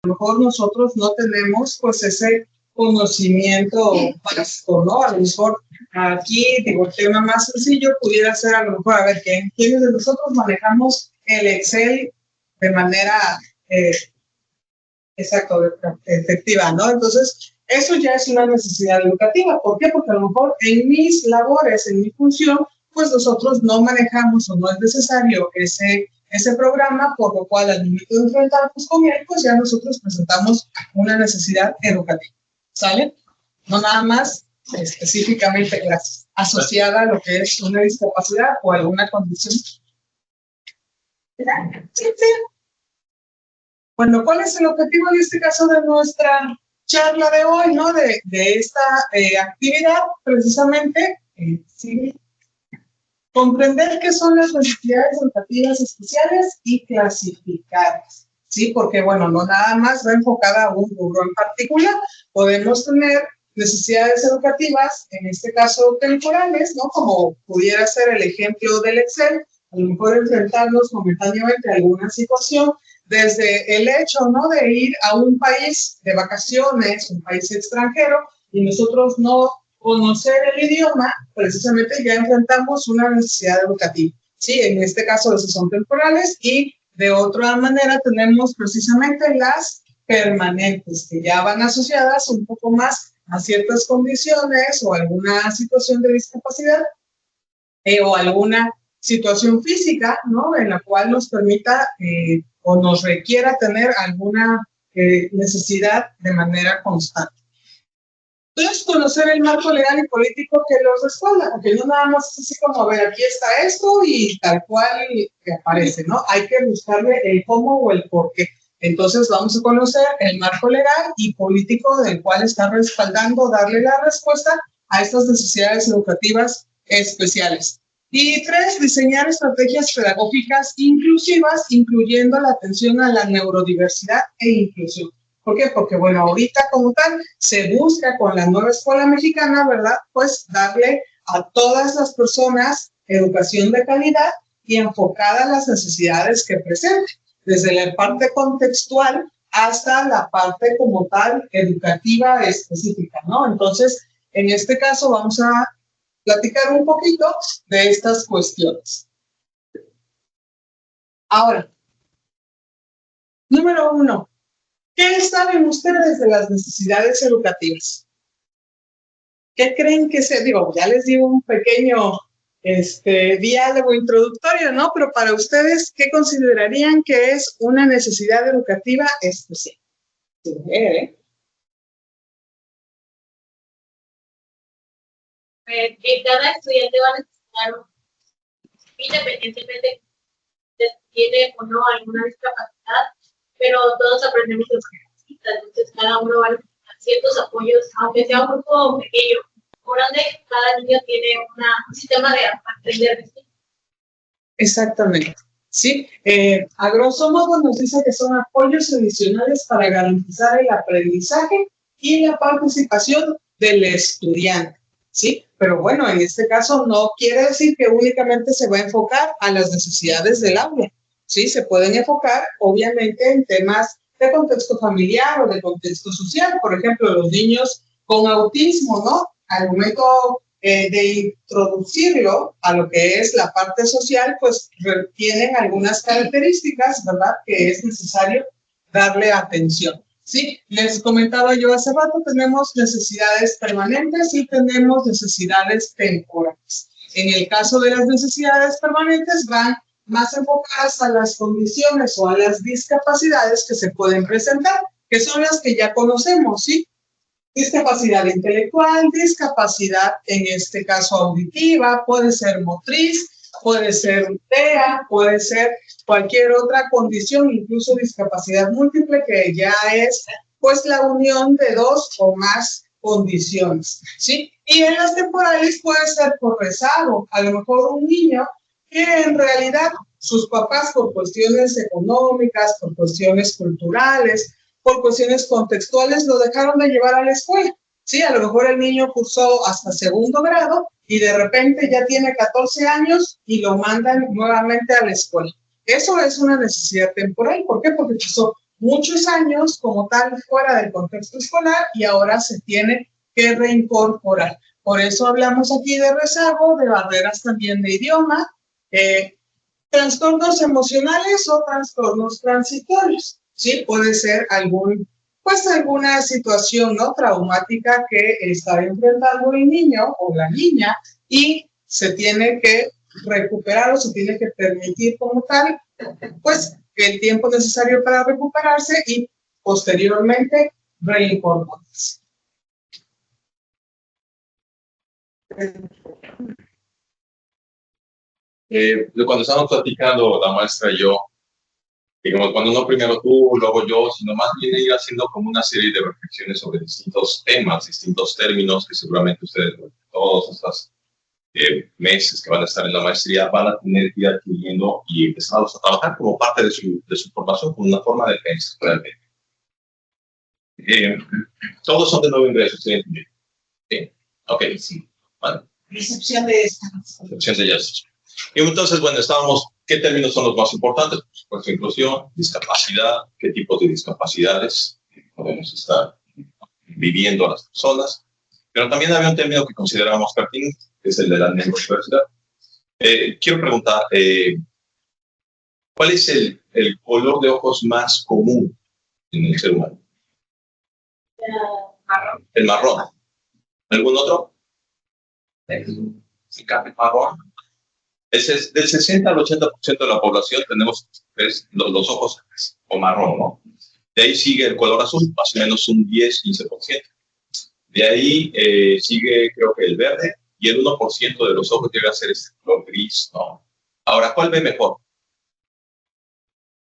lo mejor nosotros no tenemos pues ese conocimiento básico, ¿no? A lo mejor aquí, digo, el tema más sencillo pudiera ser a lo mejor, a ver, ¿quiénes de nosotros manejamos el Excel de manera, exacto, efectiva, ¿no? Entonces, eso ya es una necesidad educativa. ¿Por qué? Porque a lo mejor en mis labores, en mi función, pues nosotros no manejamos o no es necesario ese programa, por lo cual al momento de enfrentarnos con él, pues ya nosotros presentamos una necesidad educativa, ¿sale? No nada más específicamente asociada a lo que es una discapacidad o alguna condición. Sí. Bueno, ¿cuál es el objetivo en este caso de nuestra charla de hoy, ¿no? De esta actividad, precisamente, sí, comprender qué son las necesidades educativas especiales y clasificarlas, ¿sí? Porque, bueno, no nada más va enfocada a un rubro en particular. Podemos tener necesidades educativas, en este caso temporales, ¿no? Como pudiera ser el ejemplo del Excel, a lo mejor enfrentarnos momentáneamente a alguna situación, desde el hecho, ¿no? De ir a un país de vacaciones, un país extranjero, y nosotros no conocer el idioma, precisamente ya enfrentamos una necesidad educativa, ¿sí? En este caso, esos son temporales, y de otra manera tenemos precisamente las permanentes, que ya van asociadas un poco más a ciertas condiciones o alguna situación de discapacidad o alguna situación física, ¿no? En la cual nos permita o nos requiera tener alguna necesidad de manera constante. Entonces, conocer el marco legal y político que los respalda, porque no nada más es así como, a ver, aquí está esto y tal cual que aparece, ¿no? Hay que buscarle el cómo o el por qué. Entonces, vamos a conocer el marco legal y político del cual está respaldando darle la respuesta a estas necesidades educativas especiales. Y 3, diseñar estrategias pedagógicas inclusivas, incluyendo la atención a la neurodiversidad e inclusión. ¿Por qué? Porque, bueno, ahorita como tal se busca con la nueva escuela mexicana, ¿verdad? Pues darle a todas las personas educación de calidad y enfocada a las necesidades que presenten, desde la parte contextual hasta la parte como tal educativa específica, ¿no? Entonces, en este caso vamos a platicar un poquito de estas cuestiones. Ahora, número 1. ¿Qué saben ustedes de las necesidades educativas? ¿Qué creen que sea? Digo, ya les digo un pequeño diálogo introductorio, ¿no? Pero para ustedes, ¿qué considerarían que es una necesidad educativa especial? Que cada estudiante va a necesitar, independientemente de si tiene o no alguna discapacidad, pero todos aprendemos lo que necesita, entonces cada uno va a necesitar ciertos apoyos, aunque sea un grupo pequeño o grande, cada niño tiene un sistema de aprender distinto. Exactamente. Sí, a grosso modo nos dice que son apoyos adicionales para garantizar el aprendizaje y la participación del estudiante, ¿sí? Pero bueno, en este caso no quiere decir que únicamente se va a enfocar a las necesidades del aula, ¿sí? Se pueden enfocar, obviamente, en temas de contexto familiar o de contexto social. Por ejemplo, los niños con autismo, ¿no? Al momento de introducirlo a lo que es la parte social, pues tienen algunas características, ¿verdad?, que es necesario darle atención. Sí, les comentaba yo hace rato, tenemos necesidades permanentes y tenemos necesidades temporales. En el caso de las necesidades permanentes van más enfocadas a las condiciones o a las discapacidades que se pueden presentar, que son las que ya conocemos, ¿sí? Discapacidad intelectual, discapacidad en este caso auditiva, puede ser motriz, puede ser TEA, puede ser cualquier otra condición, incluso discapacidad múltiple, que ya es pues la unión de dos o más condiciones, ¿sí? Y en las temporales puede ser por rezago, a lo mejor un niño que en realidad sus papás por cuestiones económicas, por cuestiones culturales, por cuestiones contextuales lo dejaron de llevar a la escuela. Sí, a lo mejor el niño cursó hasta segundo grado y de repente ya tiene 14 años y lo mandan nuevamente a la escuela. Eso es una necesidad temporal. ¿Por qué? Porque pasó muchos años como tal fuera del contexto escolar y ahora se tiene que reincorporar. Por eso hablamos aquí de rezago, de barreras también de idioma, trastornos emocionales o trastornos transitorios. Sí, puede ser alguna situación, ¿no?, traumática que está enfrentando el niño o la niña y se tiene que recuperar o se tiene que permitir como tal, pues, el tiempo necesario para recuperarse y posteriormente reincorporarse. Cuando estábamos platicando la maestra y yo, digamos, cuando no primero tú, luego yo, sino más bien ir haciendo como una serie de reflexiones sobre distintos temas, distintos términos que seguramente ustedes, todos estos meses que van a estar en la maestría, van a tener que ir adquiriendo y empezarlos a trabajar como parte de su formación, como una forma de pensar realmente. Todos son de nuevo ingreso, ¿sí? ¿Sí? Ok, sí. Vale. Excepción de esta. Excepción de ellas. Y entonces, bueno, ¿qué términos son los más importantes? Pues inclusión, discapacidad, qué tipos de discapacidades podemos estar viviendo las personas. Pero también había un término que consideramos pertinente, que es el de la neurodiversidad. Quiero preguntar, ¿cuál es el color de ojos más común en el ser humano? Marrón. El marrón. ¿Algún otro? El café marrón. Del 60 al 80% de la población tenemos los ojos o marrón, ¿no? De ahí sigue el color azul, más o menos un 10-15%. De ahí sigue, creo que el verde, y el 1% de los ojos llega a ser este color gris, ¿no? Ahora, ¿cuál ve mejor?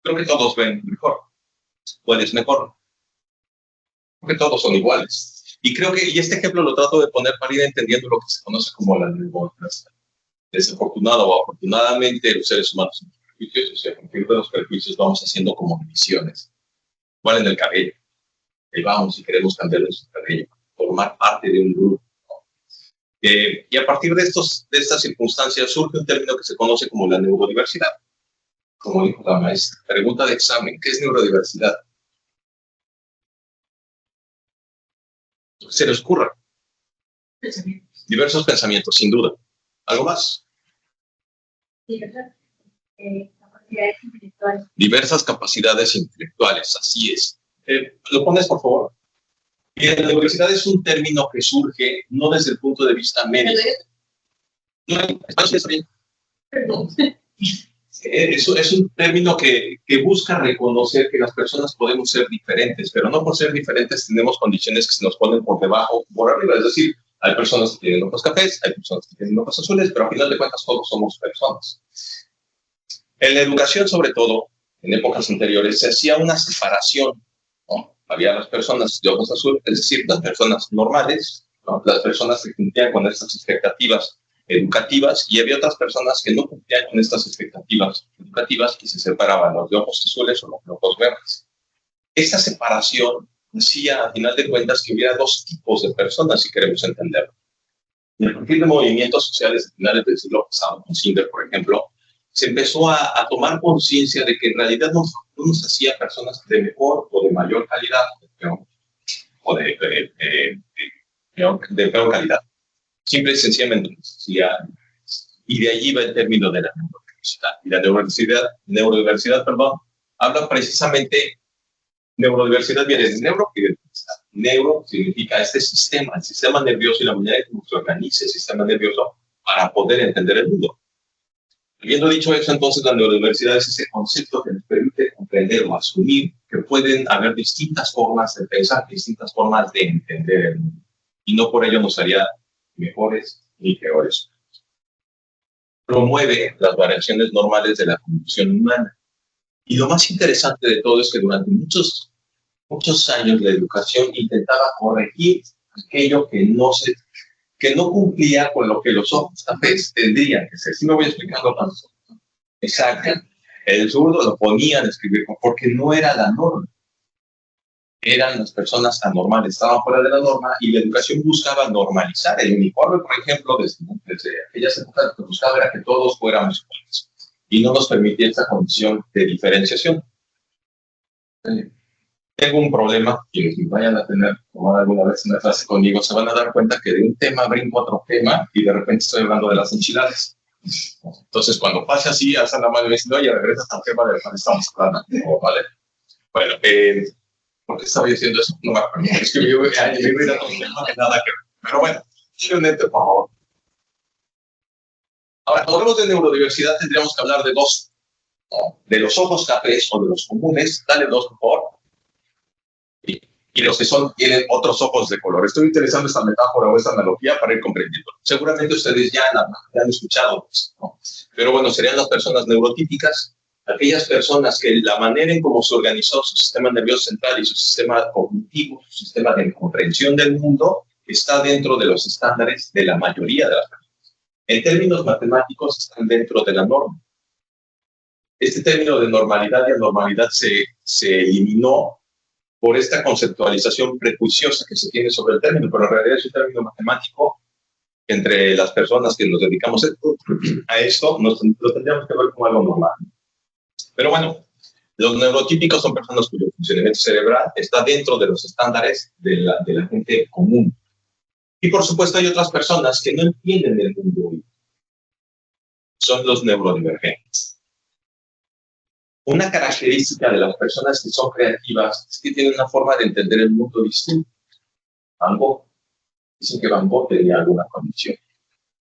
Creo que todos ven mejor. ¿Cuál es mejor? Creo que todos son iguales. Y creo que, y este ejemplo lo trato de poner para ir entendiendo lo que se conoce como la neurodiversidad. Desafortunado o afortunadamente, los seres humanos son prejuicios, o sea, a partir de los prejuicios vamos haciendo como divisiones. Igual en el cabello. Ahí vamos y queremos cambiar nuestro cabello, formar parte de un grupo. Y a partir de estas circunstancias surge un término que se conoce como la neurodiversidad. Como dijo la maestra, pregunta de examen, ¿qué es neurodiversidad? Se les ocurra. Diversos pensamientos, sin duda. ¿Algo más? Capacidades intelectuales. Diversas capacidades intelectuales, así es. ¿Lo pones, por favor? Bien, la diversidad es un término que surge no desde el punto de vista médico. No, está bien. Perdón. Es un término que busca reconocer que las personas podemos ser diferentes, pero no por ser diferentes tenemos condiciones que se nos ponen por debajo o por arriba. Es decir, hay personas que tienen ojos cafés, hay personas que tienen ojos azules, pero al final de cuentas todos somos personas. En la educación, sobre todo, en épocas anteriores, se hacía una separación, ¿no? Había las personas de ojos azules, es decir, las personas normales, ¿no? Las personas que cumplían con estas expectativas educativas, y había otras personas que no cumplían con estas expectativas educativas y se separaban, los de ojos azules o los de ojos verdes. Esta separación hacía, a final de cuentas, que hubiera dos tipos de personas, si queremos entenderlo. Y a partir de movimientos sociales a finales del siglo pasado, con Singer, por ejemplo, se empezó a tomar conciencia de que en realidad no nos hacía personas de mejor o de mayor calidad, de peor calidad. Simple y sencillamente nos hacía, y de allí va el término de la neurodiversidad. Y la neurodiversidad, habla precisamente, neurodiversidad viene de neuro y de diversidad. Neuro significa este sistema, el sistema nervioso y la manera en que se organiza el sistema nervioso para poder entender el mundo. Habiendo dicho eso, entonces la neurodiversidad es ese concepto que nos permite comprender o asumir que pueden haber distintas formas de pensar, distintas formas de entender el mundo. Y no por ello nos haría mejores ni peores. Promueve las variaciones normales de la conducción humana. Y lo más interesante de todo es que durante muchos años la educación intentaba corregir aquello que no cumplía con lo que los ojos cafés tendrían que ser. Si me voy explicando tanto. Exacto. El zurdo lo ponían a escribir porque no era la norma. Eran las personas anormales, estaban fuera de la norma y la educación buscaba normalizar. El uniforme, por ejemplo, desde aquellas épocas, lo que buscaba era que todos fuéramos iguales y no nos permitía esa condición de diferenciación. tengo un problema, quienes me vayan a tomar alguna vez una clase conmigo, se van a dar cuenta que de un tema brinco a otro tema y de repente estoy hablando de las enchiladas. Entonces, cuando pase así, alzan la mano y me dicen, oye, regresas al tema del cual estamos hablando. ¿Vale? Bueno, ¿por qué estaba diciendo eso? No me acuerdo. Es que me iba a ir a otro tema que nada que ver. Pero bueno, simplemente, por favor. Ahora, cuando hablamos de neurodiversidad, tendríamos que hablar de dos. ¿No? De los ojos cafés o de los comunes, dale dos, por favor. Y los que tienen otros ojos de color. Estoy utilizando esta metáfora o esta analogía para ir comprendiendo. Seguramente ustedes ya han escuchado esto, ¿no? Pero bueno, serían las personas neurotípicas, aquellas personas que la manera en cómo se organizó su sistema nervioso central y su sistema cognitivo, su sistema de comprensión del mundo, está dentro de los estándares de la mayoría de las personas. En términos matemáticos, están dentro de la norma. Este término de normalidad y anormalidad se eliminó por esta conceptualización prejuiciosa que se tiene sobre el término, pero en realidad es un término matemático que entre las personas que nos dedicamos a esto lo tendríamos que ver como algo normal. Pero bueno, los neurotípicos son personas cuyo funcionamiento cerebral está dentro de los estándares de la gente común. Y por supuesto hay otras personas que no entienden el mundo. Son los neurodivergentes. Una característica de las personas que son creativas es que tienen una forma de entender el mundo distinta. Van Gogh. Dicen que Van Gogh tenía alguna condición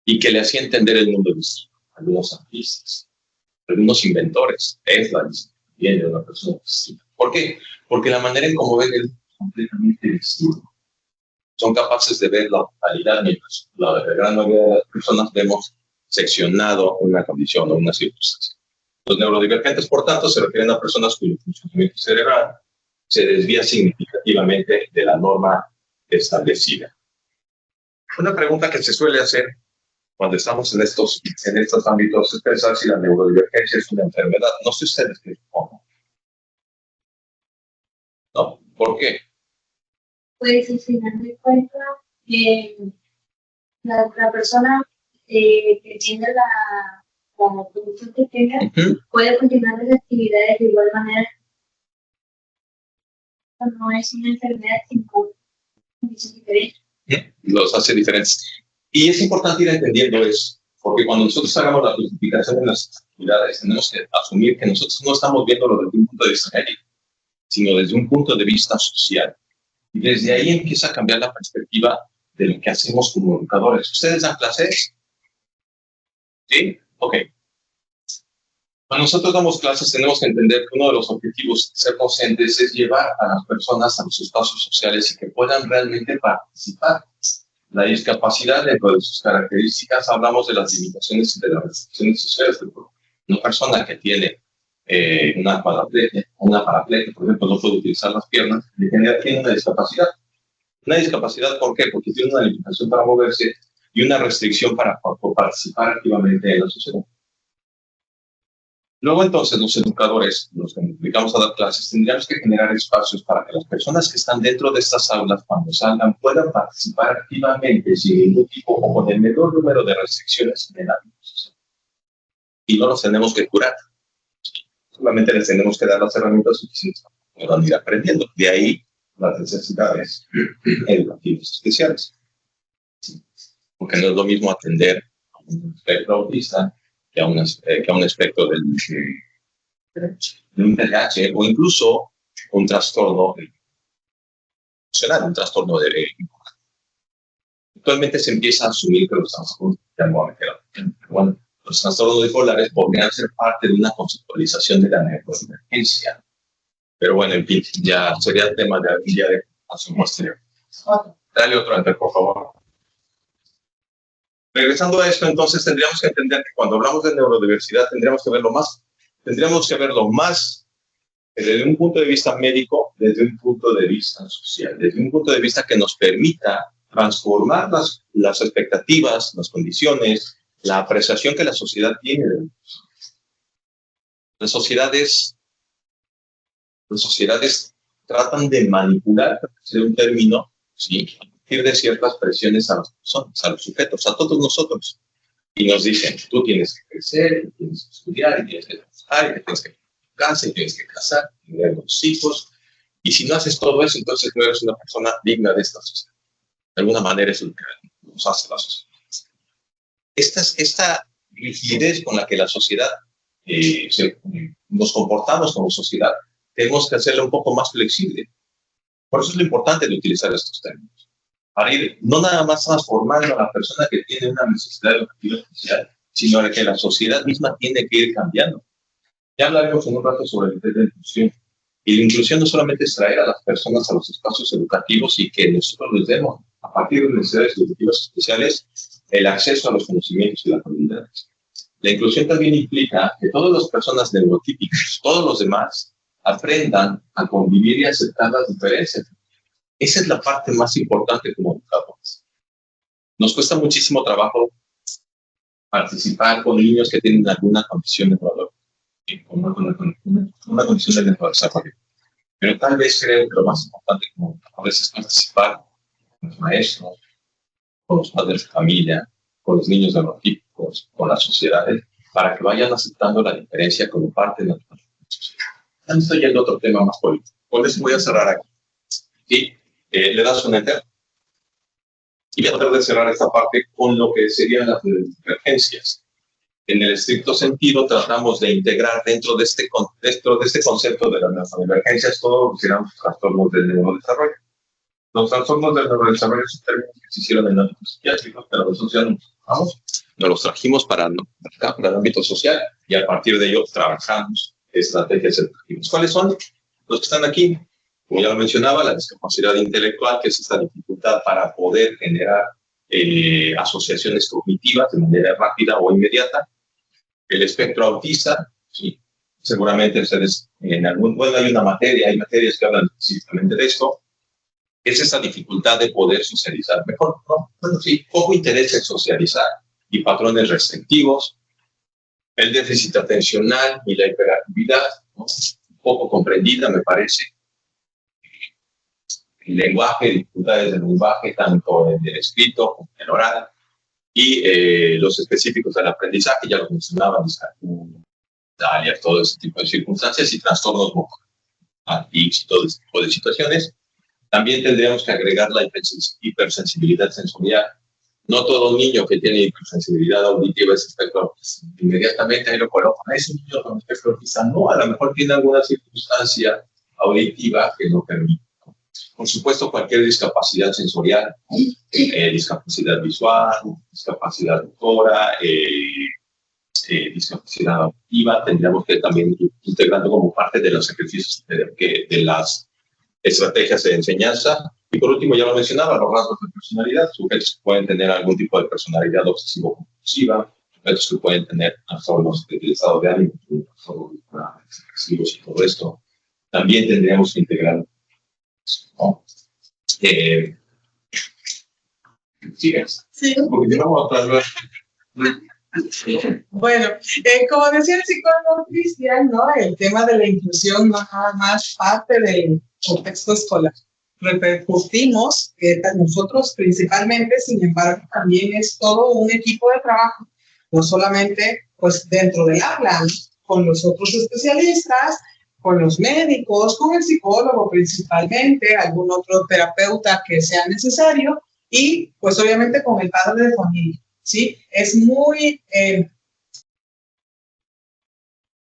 y que le hacía entender el mundo distinto. Algunos artistas, algunos inventores, Tesla, viene de una persona distinta. ¿Por qué? Porque la manera en cómo ven el mundo es completamente distinta. Son capaces de ver la totalidad, mientras la gran mayoría de las personas vemos seccionado una condición o una circunstancia. Los neurodivergentes, por tanto, se refieren a personas cuyo funcionamiento cerebral se desvía significativamente de la norma establecida. Una pregunta que se suele hacer cuando estamos en estos ámbitos es pensar si la neurodivergencia es una enfermedad. No sé ustedes qué suponen. ¿No? ¿Por qué? Pues al final de cuentas, la persona que tiene la producción que tenga puede continuar las actividades de igual manera. No es una enfermedad, sino una condición diferente. Los hace diferentes. Y es importante ir entendiendo eso, porque cuando nosotros hagamos la justificación de nuestras actividades, tenemos que asumir que nosotros no estamos viéndolo desde un punto de vista médico, sino desde un punto de vista social. Y desde ahí empieza a cambiar la perspectiva de lo que hacemos como educadores. ¿Ustedes dan clases? ¿Sí? Ok. Cuando nosotros damos clases, tenemos que entender que uno de los objetivos de ser docentes es llevar a las personas a los espacios sociales y que puedan realmente participar. La discapacidad, dentro de sus características, hablamos de las limitaciones y de las restricciones sociales del grupo. Una persona que tiene una paraplegia, por ejemplo, no puede utilizar las piernas, tiene una discapacidad. Una discapacidad, ¿por qué? Porque tiene una limitación para moverse y una restricción para participar activamente en la sociedad. Luego, entonces, los educadores, los que nos dedicamos a dar clases, tendríamos que generar espacios para que las personas que están dentro de estas aulas, cuando salgan, puedan participar activamente sin ningún tipo o con el menor número de restricciones en el ámbito social. Y no los tenemos que curar. Solamente les tenemos que dar las herramientas suficientes para que puedan ir aprendiendo. De ahí las necesidades educativas especiales. ¿Sí? Porque no es lo mismo atender a un espectro autista que a un espectro de un TDAH o incluso un trastorno emocional, un trastorno de... Actualmente se empieza a asumir que los trastornos los trastornos bipolares podrían ser parte de una conceptualización de la neurodivergencia. Pero bueno, en fin, ya sería el tema de algún día de acción posterior. Dale otro enter, por favor. Regresando a esto, entonces, tendríamos que entender que cuando hablamos de neurodiversidad, tendríamos que verlo más desde un punto de vista médico, desde un punto de vista social, desde un punto de vista que nos permita transformar las expectativas, las condiciones, la apreciación que la sociedad tiene de nosotros. Las sociedades tratan de manipular, para hacer un término, ¿sí?, a partir de ciertas presiones a las personas, a los sujetos, a todos nosotros. Y nos dicen, tú tienes que crecer, tú tienes que estudiar, y tienes que trabajar, y tienes que casa, y tienes que casar, y tener 2 hijos, Y si no haces todo eso, entonces no eres una persona digna de esta sociedad. De alguna manera es lo que nos hace la sociedad. Esta rigidez con la que la sociedad nos comportamos como sociedad, tenemos que hacerla un poco más flexible. Por eso es lo importante de utilizar estos términos. Para ir no nada más transformando a la persona que tiene una necesidad educativa especial, sino que la sociedad misma tiene que ir cambiando. Ya hablaremos en un rato sobre el tema de la inclusión. Y la inclusión no solamente es traer a las personas a los espacios educativos y que nosotros les demos, a partir de necesidades educativas especiales, el acceso a los conocimientos y las habilidades. La inclusión también implica que todas las personas neurotípicas, todos los demás, aprendan a convivir y aceptar las diferencias. Esa es la parte más importante como educadores. Nos cuesta muchísimo trabajo participar con niños que tienen alguna condición de valor, una condición de desarrollo. Pero tal vez creo que lo más importante como a veces participar con los maestros, con los padres de familia, con los niños neurotípicos, con las sociedades, para que vayan aceptando la diferencia como parte de la sociedad. Ya estoy yendo a otro tema más político. Por eso voy a cerrar aquí. ¿Sí? Le das un enter. Y voy a tratar de cerrar esta parte con lo que serían las divergencias. En el estricto sentido, tratamos de integrar dentro de este concepto de las neurodivergencias todo lo que serán los trastornos del neurodesarrollo. Los trastornos del neurodesarrollo son términos que se hicieron en el ámbito psiquiátrico, pero social nos los trajimos para el ámbito social y a partir de ello trabajamos estrategias educativas. ¿Cuáles son? Los que están aquí, como ya lo mencionaba, la discapacidad intelectual, que es esta dificultad para poder generar asociaciones cognitivas de manera rápida o inmediata. El espectro autista, sí, seguramente ustedes hay hay materias que hablan específicamente de esto. Es esa dificultad de poder socializar mejor, ¿no? Bueno, sí, poco interés en socializar y patrones restrictivos, el déficit atencional y la hiperactividad, ¿no? Poco comprendida, me parece. El lenguaje, dificultades del lenguaje, tanto en el escrito como en el oral, y los específicos del aprendizaje, ya lo mencionaba, discapacidad, todo ese tipo de circunstancias y trastornos vocales, y todo ese tipo de situaciones. También tendríamos que agregar la hipersensibilidad sensorial. No todo niño que tiene hipersensibilidad auditiva es espectro autista. Inmediatamente ahí lo colocan. Es un niño con espectro autista. No, a lo mejor tiene alguna circunstancia auditiva que no permite. Por supuesto, cualquier discapacidad sensorial, discapacidad visual, discapacidad motora, discapacidad auditiva, tendríamos que también integrando como parte de los ejercicios de las estrategias de enseñanza. Y por último, ya lo mencionaba, los rasgos de personalidad, sujetos que pueden tener algún tipo de personalidad obsesivo-compulsiva, sujetos que pueden tener trastornos del estado de ánimo, agresivos y todo esto. También tendríamos que integrar, ¿no? Sí. Porque vamos a hablar. Bueno, como decía el psicólogo Cristian, ¿no? El tema de la inclusión no es nada más parte del contexto escolar. Repercutimos nosotros principalmente, sin embargo, también es todo un equipo de trabajo, no solamente pues dentro del aula, con los otros especialistas, con los médicos, con el psicólogo principalmente, algún otro terapeuta que sea necesario y pues obviamente con el padre de familia. ¿Sí? Es muy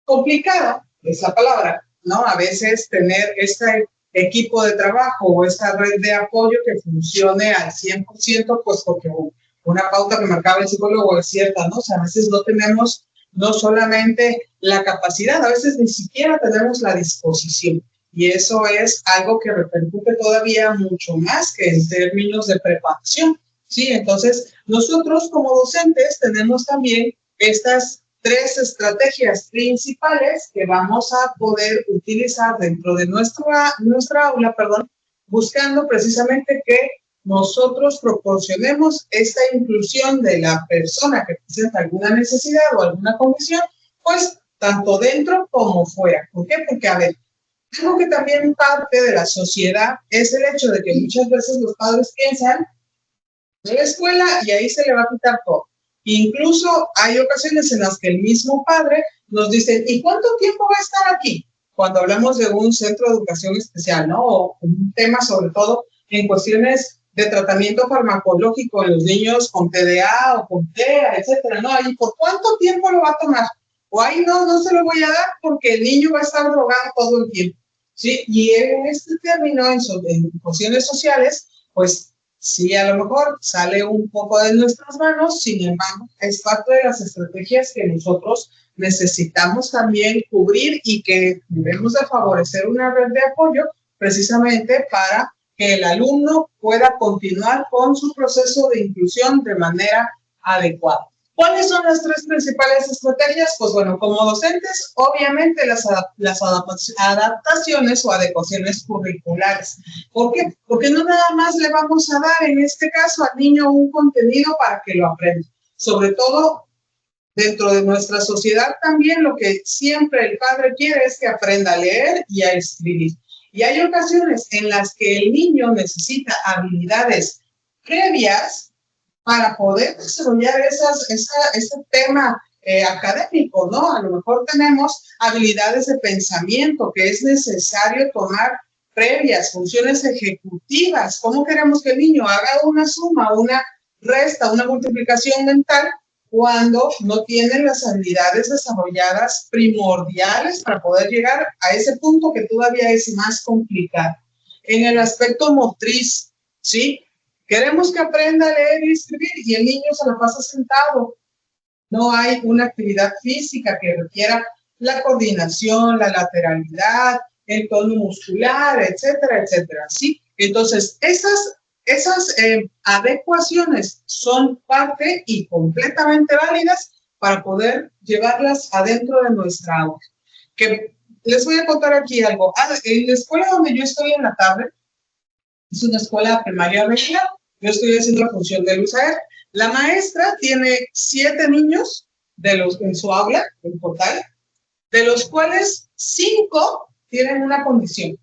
complicada, es la palabra, ¿no? A veces tener este equipo de trabajo o esta red de apoyo que funcione al 100%, pues porque una pauta que marcaba el psicólogo es cierta, ¿no? O sea, a veces no tenemos no solamente la capacidad, a veces ni siquiera tenemos la disposición. Y eso es algo que repercute todavía mucho más que en términos de preparación. Sí, entonces nosotros como docentes tenemos también estas 3 estrategias principales que vamos a poder utilizar dentro de nuestra aula, buscando precisamente que nosotros proporcionemos esta inclusión de la persona que presenta alguna necesidad o alguna condición, pues tanto dentro como fuera. ¿Por qué? Porque, a ver, algo que también parte de la sociedad es el hecho de que muchas veces los padres piensan de la escuela y ahí se le va a quitar todo. Incluso hay ocasiones en las que el mismo padre nos dice, ¿y cuánto tiempo va a estar aquí? cuando hablamos de un centro de educación especial, ¿no? O un tema sobre todo en cuestiones de tratamiento farmacológico en los niños con TDA o con TEA, etcétera, ¿no? Ahí, ¿por cuánto tiempo lo va a tomar? O ahí no se lo voy a dar porque el niño va a estar drogado todo el tiempo, ¿sí? Y en este término, en cuestiones sociales, pues sí, a lo mejor sale un poco de nuestras manos, sin embargo, es parte de las estrategias que nosotros necesitamos también cubrir y que debemos de favorecer una red de apoyo precisamente para que el alumno pueda continuar con su proceso de inclusión de manera adecuada. ¿Cuáles son las tres principales estrategias? Pues bueno, como docentes, obviamente las adaptaciones o adecuaciones curriculares. ¿Por qué? Porque no nada más le vamos a dar, en este caso, al niño un contenido para que lo aprenda. Sobre todo, dentro de nuestra sociedad también lo que siempre el padre quiere es que aprenda a leer y a escribir. Y hay ocasiones en las que el niño necesita habilidades previas para poder desarrollar ese tema académico, ¿no? A lo mejor tenemos habilidades de pensamiento que es necesario tomar previas, funciones ejecutivas. ¿Cómo queremos que el niño haga una suma, una resta, una multiplicación mental cuando no tienen las habilidades desarrolladas primordiales para poder llegar a ese punto que todavía es más complicado? En el aspecto motriz, ¿sí? Queremos que aprenda a leer y escribir y el niño se la pasa sentado. No hay una actividad física que requiera la coordinación, la lateralidad, el tono muscular, etcétera, etcétera, ¿sí? Entonces, esas adecuaciones son parte y completamente válidas para poder llevarlas adentro de nuestra aula. Que les voy a contar aquí algo. En la escuela donde yo estoy en la tarde, es una escuela primaria regional, yo estoy haciendo la función de Lusaer. La maestra tiene 7 niños en su aula, en total, de los cuales 5 tienen una condición.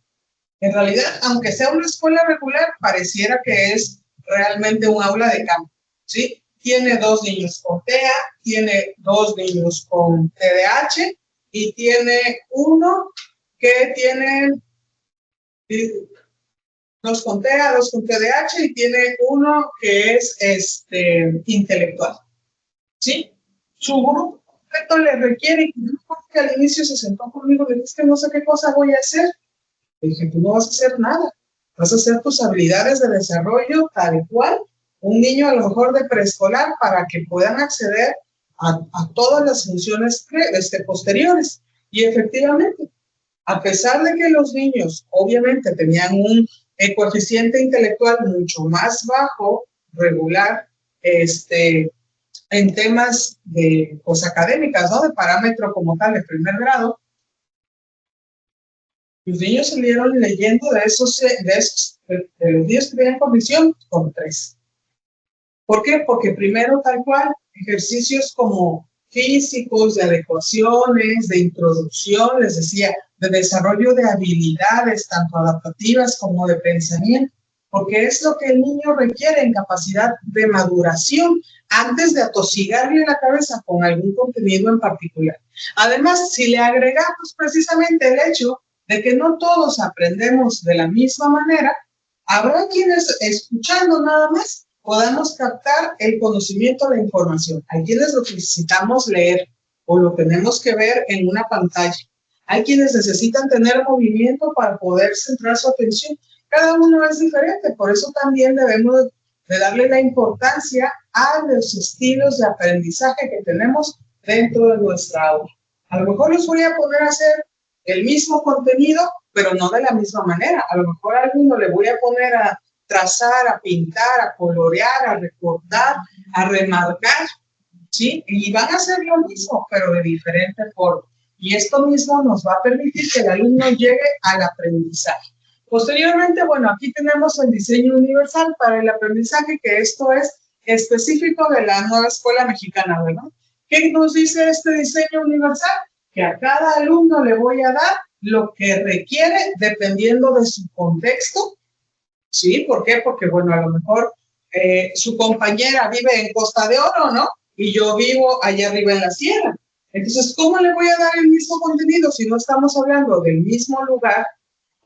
En realidad, aunque sea una escuela regular, pareciera que es realmente un aula de campo, ¿sí? Tiene 2 niños con TEA, tiene 2 niños con TDAH y tiene uno que tiene 2 con TEA, 2 con TDAH y tiene uno que es intelectual, ¿sí? Su grupo completo le requiere, que al inicio se sentó conmigo y le dije, no sé qué cosa voy a hacer. Le dije, tú no vas a hacer nada, vas a hacer tus habilidades de desarrollo tal cual un niño a lo mejor de preescolar para que puedan acceder a todas las funciones posteriores. Y efectivamente, a pesar de que los niños obviamente tenían un coeficiente intelectual mucho más bajo, regular, en temas de académicas, ¿no? De parámetro como tal de primer grado, los niños salieron leyendo de los niños que tenían condición con 3. ¿Por qué? Porque primero, tal cual, ejercicios como físicos, de adecuaciones, de introducción, les decía, de desarrollo de habilidades, tanto adaptativas como de pensamiento, porque es lo que el niño requiere en capacidad de maduración antes de atosigarle la cabeza con algún contenido en particular. Además, si le agregamos precisamente el hecho de que no todos aprendemos de la misma manera, habrá quienes escuchando nada más podamos captar el conocimiento de la información. Hay quienes lo necesitamos leer o lo tenemos que ver en una pantalla. Hay quienes necesitan tener movimiento para poder centrar su atención. Cada uno es diferente, por eso también debemos de darle la importancia a los estilos de aprendizaje que tenemos dentro de nuestra aula. A lo mejor los voy a poner a hacer el mismo contenido, pero no de la misma manera. A lo mejor a alguno le voy a poner a trazar, a pintar, a colorear, a recortar, a remarcar, ¿sí? Y van a hacer lo mismo, pero de diferente forma. Y esto mismo nos va a permitir que el alumno llegue al aprendizaje. Posteriormente, bueno, aquí tenemos el diseño universal para el aprendizaje, que esto es específico de la nueva escuela mexicana, ¿verdad? ¿Qué nos dice este diseño universal? Que a cada alumno le voy a dar lo que requiere dependiendo de su contexto. ¿Sí? ¿Por qué? Porque, bueno, a lo mejor su compañera vive en Costa de Oro, ¿no? Y yo vivo allá arriba en la sierra. Entonces, ¿cómo le voy a dar el mismo contenido si no estamos hablando del mismo lugar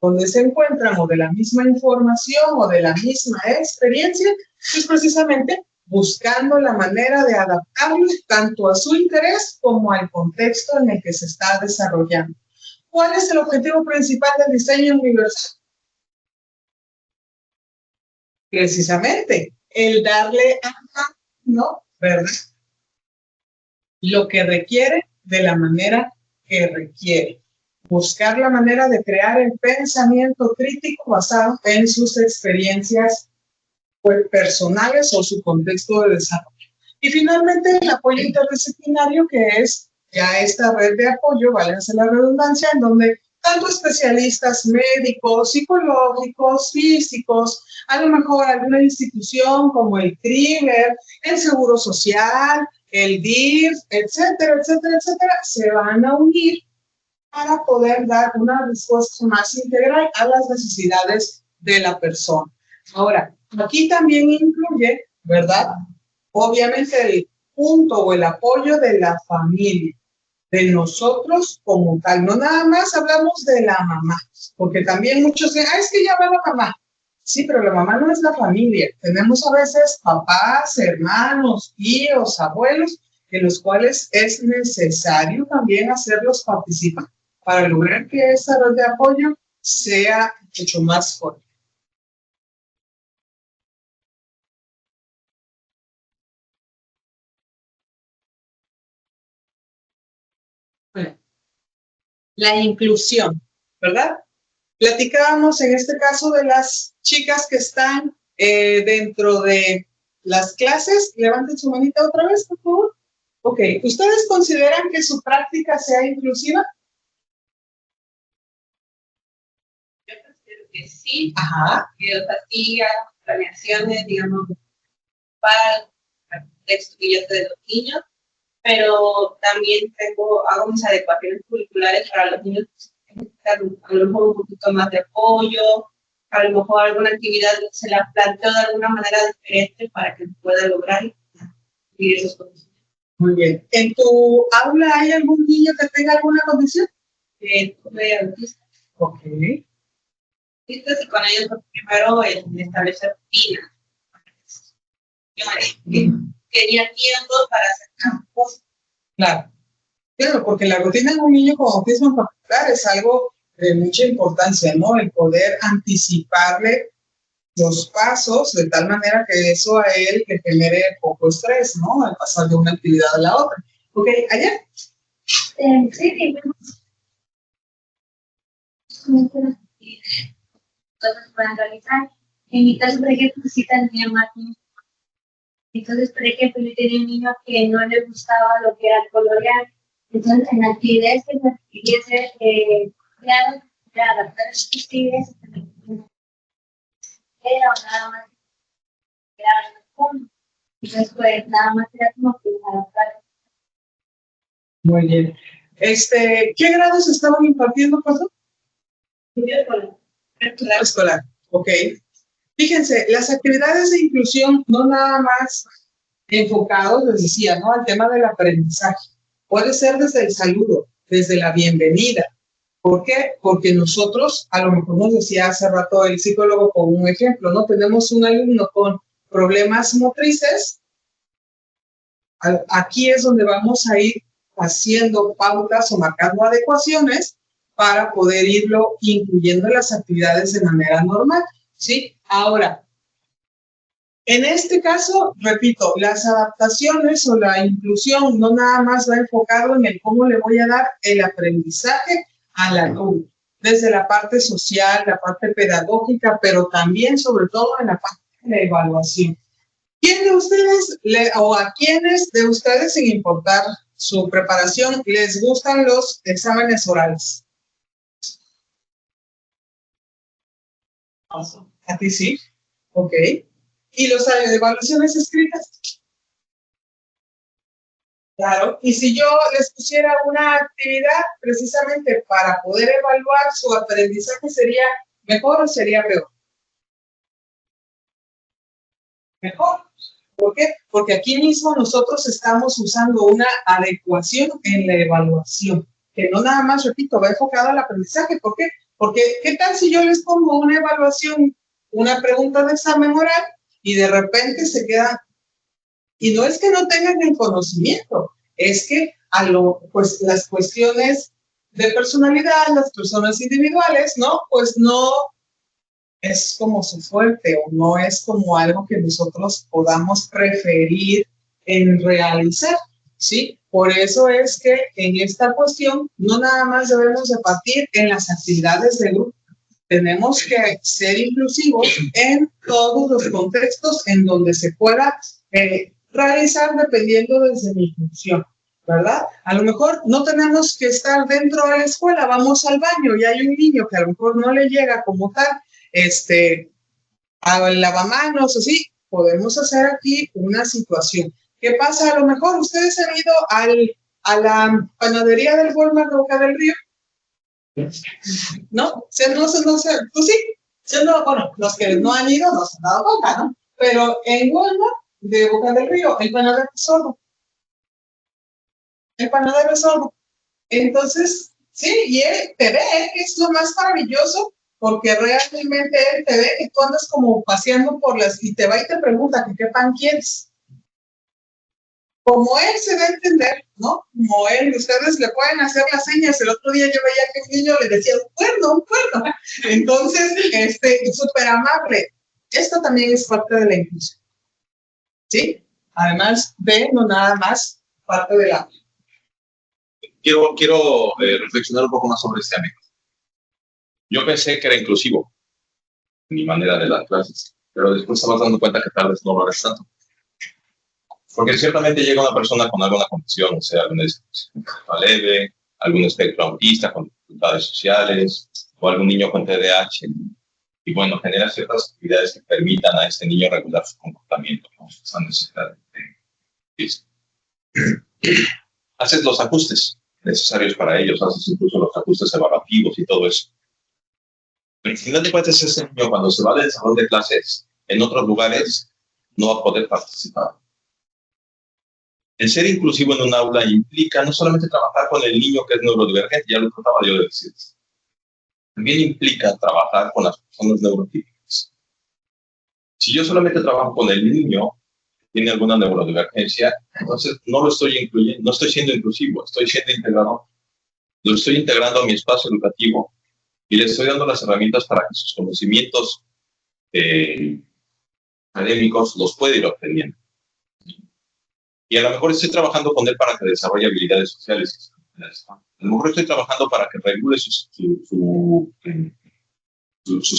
donde se encuentran o de la misma información o de la misma experiencia? Pues precisamente buscando la manera de adaptarlo tanto a su interés como al contexto en el que se está desarrollando. ¿Cuál es el objetivo principal del diseño universal? Precisamente, el darle a, ¿no? ¿Verdad? Lo que requiere de la manera que requiere. Buscar la manera de crear el pensamiento crítico basado en sus experiencias personales o su contexto de desarrollo. Y finalmente el apoyo interdisciplinario, que es ya esta red de apoyo, válganse la redundancia, en donde tanto especialistas médicos, psicológicos, físicos, a lo mejor alguna institución como el CRIBER, el Seguro Social, el DIF, etcétera, etcétera, etcétera, se van a unir para poder dar una respuesta más integral a las necesidades de la persona. Ahora, aquí también incluye, ¿verdad? Obviamente el punto o el apoyo de la familia, de nosotros como tal. No nada más hablamos de la mamá, porque también muchos dicen, es que ya va la mamá. Sí, pero la mamá no es la familia. Tenemos a veces papás, hermanos, tíos, abuelos, en los cuales es necesario también hacerlos participar para lograr que esa red de apoyo sea mucho más fuerte. Bueno, la inclusión, ¿verdad? Platicábamos en este caso de las chicas que están dentro de las clases. Levanten su manita otra vez, por favor. Ok, ¿ustedes consideran que su práctica sea inclusiva? Yo considero que sí. Ajá. Que, o sea, sí hay planeaciones, digamos, para el texto que yo te de los niños, pero también hago mis adecuaciones curriculares para los niños que necesitan a lo mejor un poquito más de apoyo, a lo mejor alguna actividad se la planteo de alguna manera diferente para que pueda lograr vivir esos condiciones. Muy bien. ¿En tu aula hay algún niño que tenga alguna condición? Tuve autista. Ok. Y con ellos primero establecer rutinas. Tenía tiempo para hacer cosas. Claro. Claro, porque la rutina de un niño con autismo en particular es algo de mucha importancia, ¿no? El poder anticiparle los pasos de tal manera que eso a él le genere poco estrés, ¿no? Al pasar de una actividad a la otra. Ok, ¿allá? Sí, cosas puedan realizar. En mi caso, por ejemplo, sí tenía más niños. Entonces, por ejemplo, yo tenía un niño que no le gustaba lo que era colorear. Entonces, en actividades que me pidiese creado para adaptar a sus actividades, era o nada más era uno. Entonces, pues nada más era como que adaptar. Muy bien. ¿Qué grados estaban impartiendo, pastor? Escolar. Ok. Fíjense, las actividades de inclusión no nada más enfocados, les decía, ¿no? Al tema del aprendizaje. Puede ser desde el saludo, desde la bienvenida. ¿Por qué? Porque nosotros, a lo mejor nos decía hace rato el psicólogo con un ejemplo, ¿no? Tenemos un alumno con problemas motrices. Aquí es donde vamos a ir haciendo pautas o marcando adecuaciones para poder irlo incluyendo en las actividades de manera normal, ¿sí? Ahora, en este caso, repito, las adaptaciones o la inclusión no nada más va enfocado en el cómo le voy a dar el aprendizaje al alumno, desde la parte social, la parte pedagógica, pero también, sobre todo, en la parte de la evaluación. ¿Quién de ustedes, o a quiénes de ustedes, sin importar su preparación, les gustan los exámenes orales? ¿A ti sí? Ok. ¿Y los evaluaciones escritas? Claro. Y si yo les pusiera una actividad precisamente para poder evaluar su aprendizaje, ¿sería mejor o sería peor? Mejor. ¿Por qué? Porque aquí mismo nosotros estamos usando una adecuación en la evaluación, que no nada más, repito, va enfocada al aprendizaje. ¿Por qué? Porque, ¿qué tal si yo les pongo una evaluación, una pregunta de examen oral, y de repente se queda, y no es que no tengan el conocimiento, es que pues las cuestiones de personalidad, las personas individuales, ¿no? Pues no es como su fuerte o no es como algo que nosotros podamos preferir en realizar, ¿sí? Por eso es que en esta cuestión no nada más debemos de partir en las actividades de grupo, tenemos que ser inclusivos en todos los contextos en donde se pueda realizar dependiendo desde mi función, ¿verdad? A lo mejor no tenemos que estar dentro de la escuela, vamos al baño y hay un niño que a lo mejor no le llega como tal, al lavamanos o así, podemos hacer aquí una situación. ¿Qué pasa? A lo mejor ustedes han ido a la panadería del Walmart de Boca del Río. ¿No? Tú sí. Bueno, los que no han ido no se han dado cuenta, ¿no? Pero en Walmart de Boca del Río, el panadero es sordo. El panadero es sordo. Entonces, sí, y él te ve, que es lo más maravilloso, porque realmente él te ve que tú andas como paseando por y te va y te pregunta que qué pan quieres. Como él se da a entender, ¿no? Como él, ustedes le pueden hacer las señas. El otro día yo veía que un niño le decía un cuerno. Entonces, súper amable. Esto también es parte de la inclusión. ¿Sí? Además de, no nada más, parte de la... Quiero reflexionar un poco más sobre este amigo. Yo pensé que era inclusivo en mi manera de dar clases, pero después te vas dando cuenta que tal vez no lo eres tanto. Porque ciertamente llega una persona con alguna condición, o sea, alguna discapacidad leve, algún espectro autista con dificultades sociales, o algún niño con TDAH, y bueno, genera ciertas actividades que permitan a este niño regular su comportamiento, ¿no? Esa necesidad haces los ajustes necesarios para ellos, haces incluso los ajustes evaluativos y todo eso. Pero al final de cuentas, ese niño, cuando se va del salón de clases, en otros lugares, no va a poder participar. El ser inclusivo en un aula implica no solamente trabajar con el niño que es neurodivergente, ya lo trataba yo de decir, también implica trabajar con las personas neurotípicas. Si yo solamente trabajo con el niño que tiene alguna neurodivergencia, entonces no lo estoy incluyendo, no estoy siendo inclusivo, estoy siendo integrado, lo estoy integrando a mi espacio educativo y le estoy dando las herramientas para que sus conocimientos académicos los pueda ir obteniendo. Y a lo mejor estoy trabajando con él para que desarrolle habilidades sociales. A lo mejor estoy trabajando para que regule sus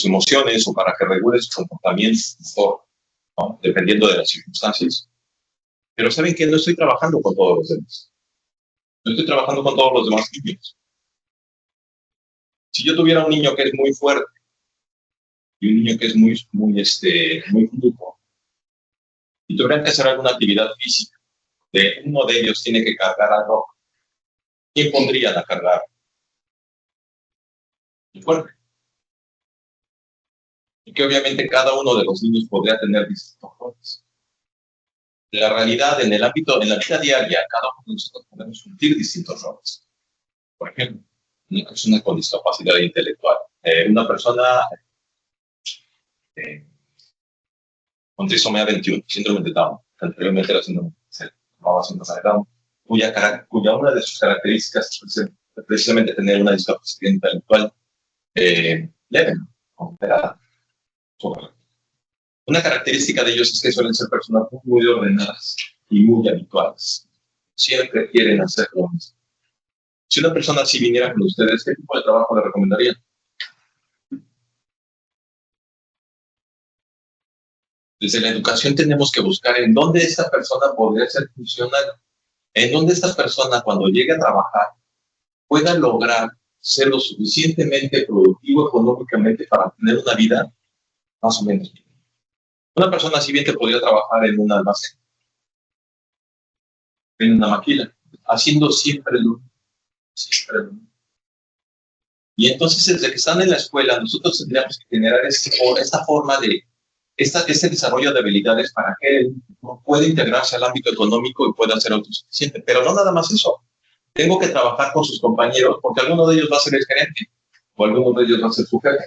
emociones o para que regule su comportamiento mejor, ¿no? Dependiendo de las circunstancias. Pero saben que no estoy trabajando con todos los demás. No estoy trabajando con todos los demás niños. Si yo tuviera un niño que es muy fuerte y un niño que es muy flujo y tuvieran que hacer alguna actividad física, uno de ellos tiene que cargar algo, ¿quién pondrían a cargar? El fuerte. Y que obviamente cada uno de los niños podría tener distintos roles. La realidad, en la vida diaria, cada uno de nosotros podemos cumplir distintos roles. Por ejemplo, una persona con discapacidad intelectual, una persona con trisomía 21, síndrome de Down, anteriormente era síndrome de Down, cuya una de sus características es precisamente tener una discapacidad intelectual leve, moderada. Una característica de ellos es que suelen ser personas muy ordenadas y muy habituales. Siempre quieren hacer lo mismo. Si una persona así viniera con ustedes, ¿qué tipo de trabajo le recomendarían? Desde la educación tenemos que buscar en dónde esta persona podría ser funcional, en dónde esta persona cuando llegue a trabajar pueda lograr ser lo suficientemente productivo económicamente para tener una vida más o menos bien. Una persona así bien que podría trabajar en un almacén, en una maquila, haciendo siempre lo mismo. Y entonces desde que están en la escuela nosotros tendríamos que generar esta forma de este desarrollo de habilidades para que él pueda integrarse al ámbito económico y pueda ser autosuficiente. Pero no nada más eso. Tengo que trabajar con sus compañeros porque alguno de ellos va a ser el gerente o alguno de ellos va a ser su jefe.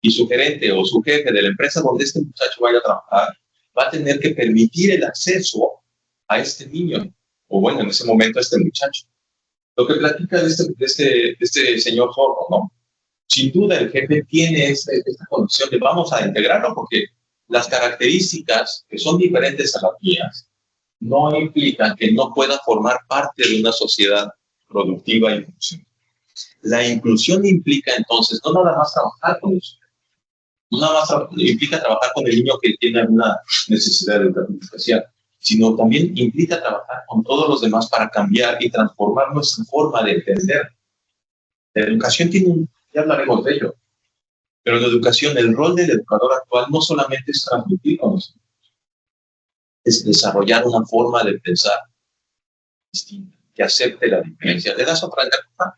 Y su gerente o su jefe de la empresa donde este muchacho vaya a trabajar va a tener que permitir el acceso a este niño, o bueno, en ese momento a este muchacho. Lo que platica de este señor Zorro, ¿no? Sin duda el jefe tiene esta condición de vamos a integrarlo porque las características que son diferentes a las mías no implican que no pueda formar parte de una sociedad productiva y funcional. La inclusión implica entonces no nada más trabajar con eso, no nada más implica trabajar con el niño que tiene alguna necesidad educativa especial, sino también implica trabajar con todos los demás para cambiar y transformar nuestra forma de entender. La educación tiene ya hablaremos de ello, pero la educación, el rol del educador actual no solamente es transmitir conocimiento, es desarrollar una forma de pensar distinta, que acepte la diferencia. ¿Le das otra alternativa?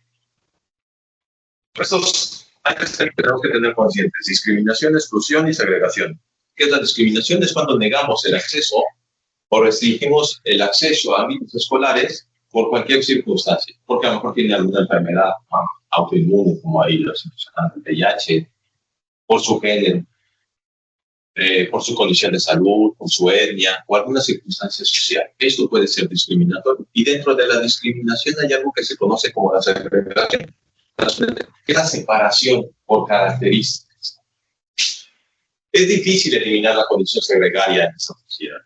Estos hay que tenemos que tener conscientes: discriminación, exclusión y segregación. ¿Qué es la discriminación? Es cuando negamos el acceso o restringimos el acceso a ámbitos escolares por cualquier circunstancia, porque a lo mejor tiene alguna enfermedad autoinmune, como ahí los impresionantes de VIH, por su género, por su condición de salud, por su etnia o alguna circunstancia social. Esto puede ser discriminatorio. Y dentro de la discriminación hay algo que se conoce como la segregación, que es la separación por características. Es difícil eliminar la condición segregaria en esta sociedad,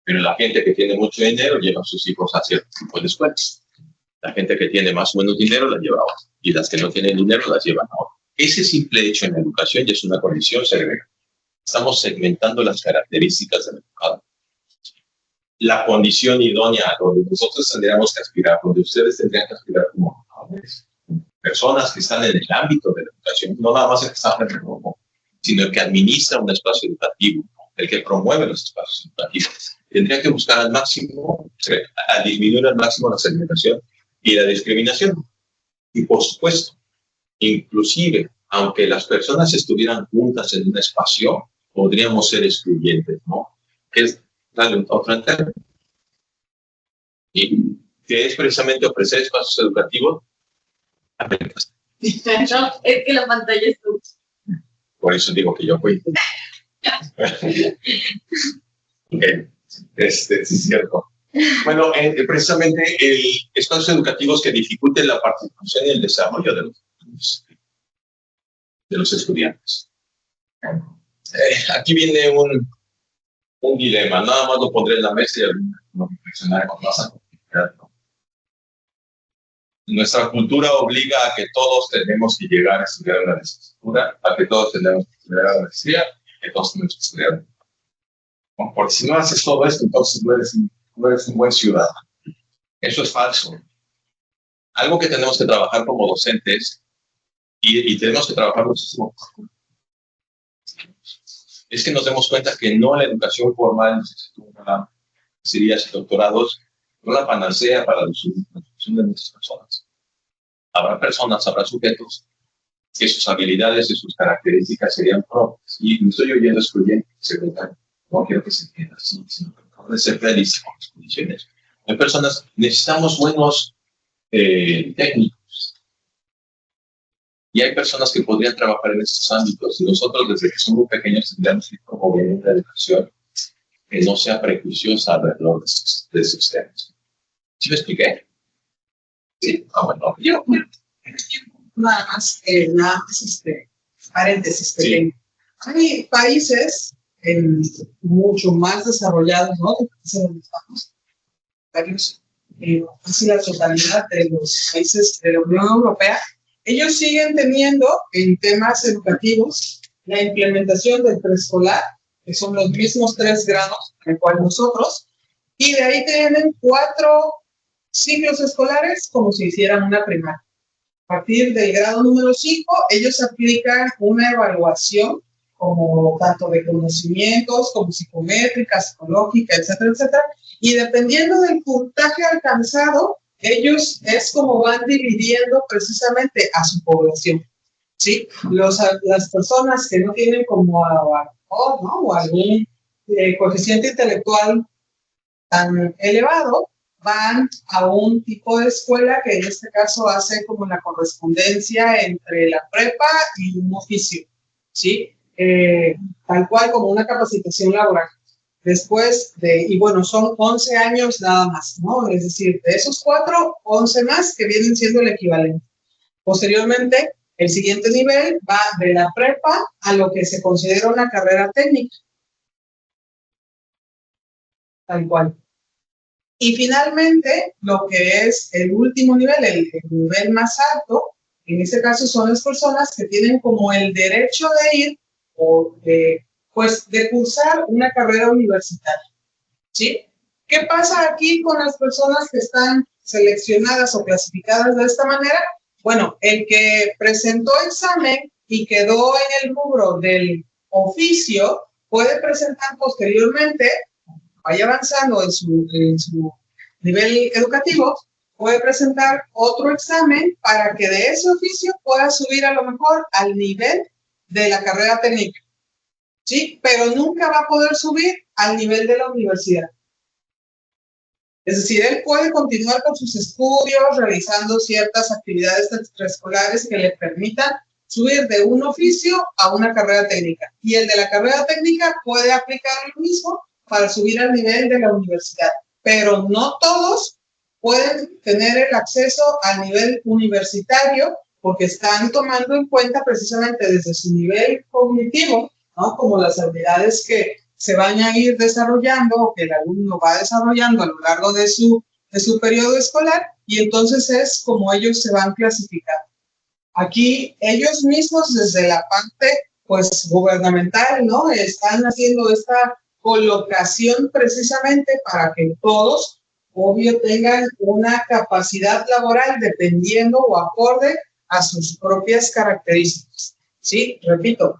pero la gente que tiene mucho dinero lleva a sus hijos a cierto tipo de escuelas. La gente que tiene más o menos dinero la lleva a otra, y las que no tienen dinero las llevan a otra. Ese simple hecho en la educación ya es una condición segregada. Estamos segmentando las características del educador. La condición idónea, donde nosotros tendríamos que aspirar, donde ustedes tendrían que aspirar como personas que están en el ámbito de la educación, no nada más el que está en el grupo, sino el que administra un espacio educativo, el que promueve los espacios educativos. Tendría que buscar al máximo, a disminuir al máximo la segmentación y la discriminación. Y por supuesto, inclusive, aunque las personas estuvieran juntas en un espacio, podríamos ser excluyentes, ¿no? Que es darle otro término. Y que es precisamente ofrecer espacios educativos. No, es que la pantalla es tu. Por eso digo que yo fui. Okay. Sí, es cierto. Bueno, precisamente espacios educativos que dificulten la participación y el desarrollo de los estudiantes. Aquí viene un dilema, nada más lo pondré en la mesa y lo reflexionaré con más actividad, ¿no? Nuestra cultura obliga a que todos tenemos que llegar a estudiar una licenciatura, a que todos tenemos que estudiar una maestría, que todos tenemos que estudiar. ¿No? Porque si no haces todo esto, entonces no eres un buen ciudadano. Eso es falso. Algo que tenemos que trabajar como docentes, y tenemos que trabajar muchísimo, es que nos demos cuenta que no la educación formal, licenciaturas y doctorados, no la panacea para la solución de muchas personas. Habrá sujetos que sus habilidades y sus características serían propias. Y me estoy oyendo excluyente, secretario. No quiero que se entienda así, sino que acabo de ser realista con las condiciones. Hay personas, necesitamos buenos técnicos. Y hay personas que podrían trabajar en estos ámbitos. Y nosotros, desde que somos pequeños, tendríamos que promover una educación que no sea prejuiciosa alrededor de esos temas. ¿Sí me expliqué? Sí. Bueno. Yo, nada más, paréntesis pequeño. Sí. Hay países mucho más desarrollados, ¿no? Varios, casi la totalidad de los países de la Unión Europea, ellos siguen teniendo en temas educativos la implementación del preescolar, que son los mismos 3 grados, al cual nosotros, y de ahí tienen 4 ciclos escolares como si hicieran una primaria. A partir del grado número 5, ellos aplican una evaluación como tanto de conocimientos, como psicométrica, psicológica, etcétera, etcétera, y dependiendo del puntaje alcanzado, ellos es como van dividiendo precisamente a su población. ¿sí? Las personas que no tienen como ¿no? O algún coeficiente intelectual tan elevado, van a un tipo de escuela que en este caso hace como la correspondencia entre la prepa y un oficio, ¿sí? Tal cual como una capacitación laboral. Después y bueno, son 11 años nada más, ¿no? Es decir, de esos 4, 11 más que vienen siendo el equivalente. Posteriormente, el siguiente nivel va de la prepa a lo que se considera una carrera técnica. Tal cual. Y finalmente, lo que es el último nivel, el nivel más alto, en este caso son las personas que tienen como el derecho de ir o pues de cursar una carrera universitaria, ¿sí? ¿Qué pasa aquí con las personas que están seleccionadas o clasificadas de esta manera? Bueno, el que presentó examen y quedó en el rubro del oficio puede presentar posteriormente, vaya avanzando en su nivel educativo, puede presentar otro examen para que de ese oficio pueda subir a lo mejor al nivel de la carrera técnica, ¿sí? Pero nunca va a poder subir al nivel de la universidad. Es decir, él puede continuar con sus estudios, realizando ciertas actividades extraescolares que le permitan subir de un oficio a una carrera técnica. Y el de la carrera técnica puede aplicar lo mismo para subir al nivel de la universidad. Pero no todos pueden tener el acceso al nivel universitario porque están tomando en cuenta precisamente desde su nivel cognitivo, ¿no? Como las habilidades que se van a ir desarrollando o que el alumno va desarrollando a lo largo de su periodo escolar, y entonces es como ellos se van clasificando. Aquí ellos mismos desde la parte pues gubernamental, ¿no? Están haciendo esta colocación precisamente para que todos, obvio, tengan una capacidad laboral dependiendo o acorde a sus propias características. Sí, repito,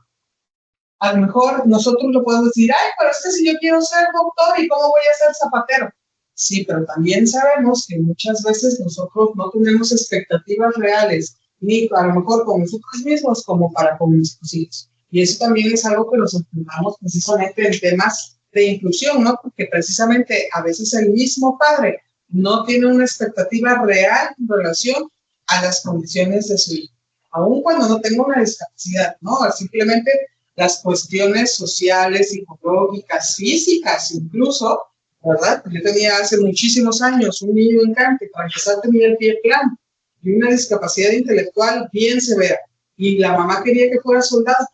a lo mejor nosotros lo podemos decir, ay, pero es que si yo quiero ser doctor, ¿y cómo voy a ser zapatero? Sí, pero también sabemos que muchas veces nosotros no tenemos expectativas reales, ni a lo mejor con nosotros mismos como para con nuestros hijos. Y eso también es algo que nos enfrentamos precisamente en temas de inclusión, ¿no? Porque precisamente a veces el mismo padre no tiene una expectativa real en relación a las condiciones de su hijo, aun cuando no tenga una discapacidad, ¿no? Simplemente las cuestiones sociales, psicológicas, físicas incluso, ¿verdad? Yo tenía hace muchísimos años un niño en Cante, para empezar tenía el pie plano y una discapacidad intelectual bien severa, y la mamá quería que fuera soldado.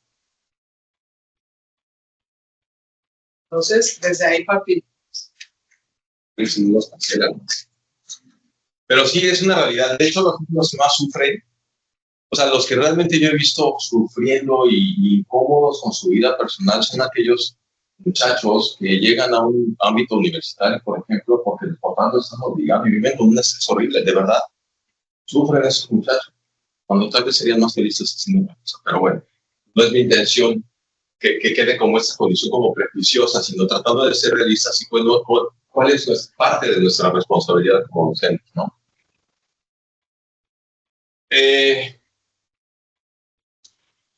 Entonces, desde ahí partimos. Pero sí es una realidad. De hecho, los que más sufren, o sea, los que realmente yo he visto sufriendo y incómodos con su vida personal son aquellos muchachos que llegan a un ámbito universitario, por ejemplo, porque los papás los están obligando y viven con un estrés horrible, de verdad. Sufren esos muchachos, cuando tal vez serían más felices haciendo una cosa. Pero bueno, no es mi intención que quede como esta condición como prejuiciosa, sino tratando de ser realistas y pues, cuál es parte de nuestra responsabilidad como docentes, ¿no?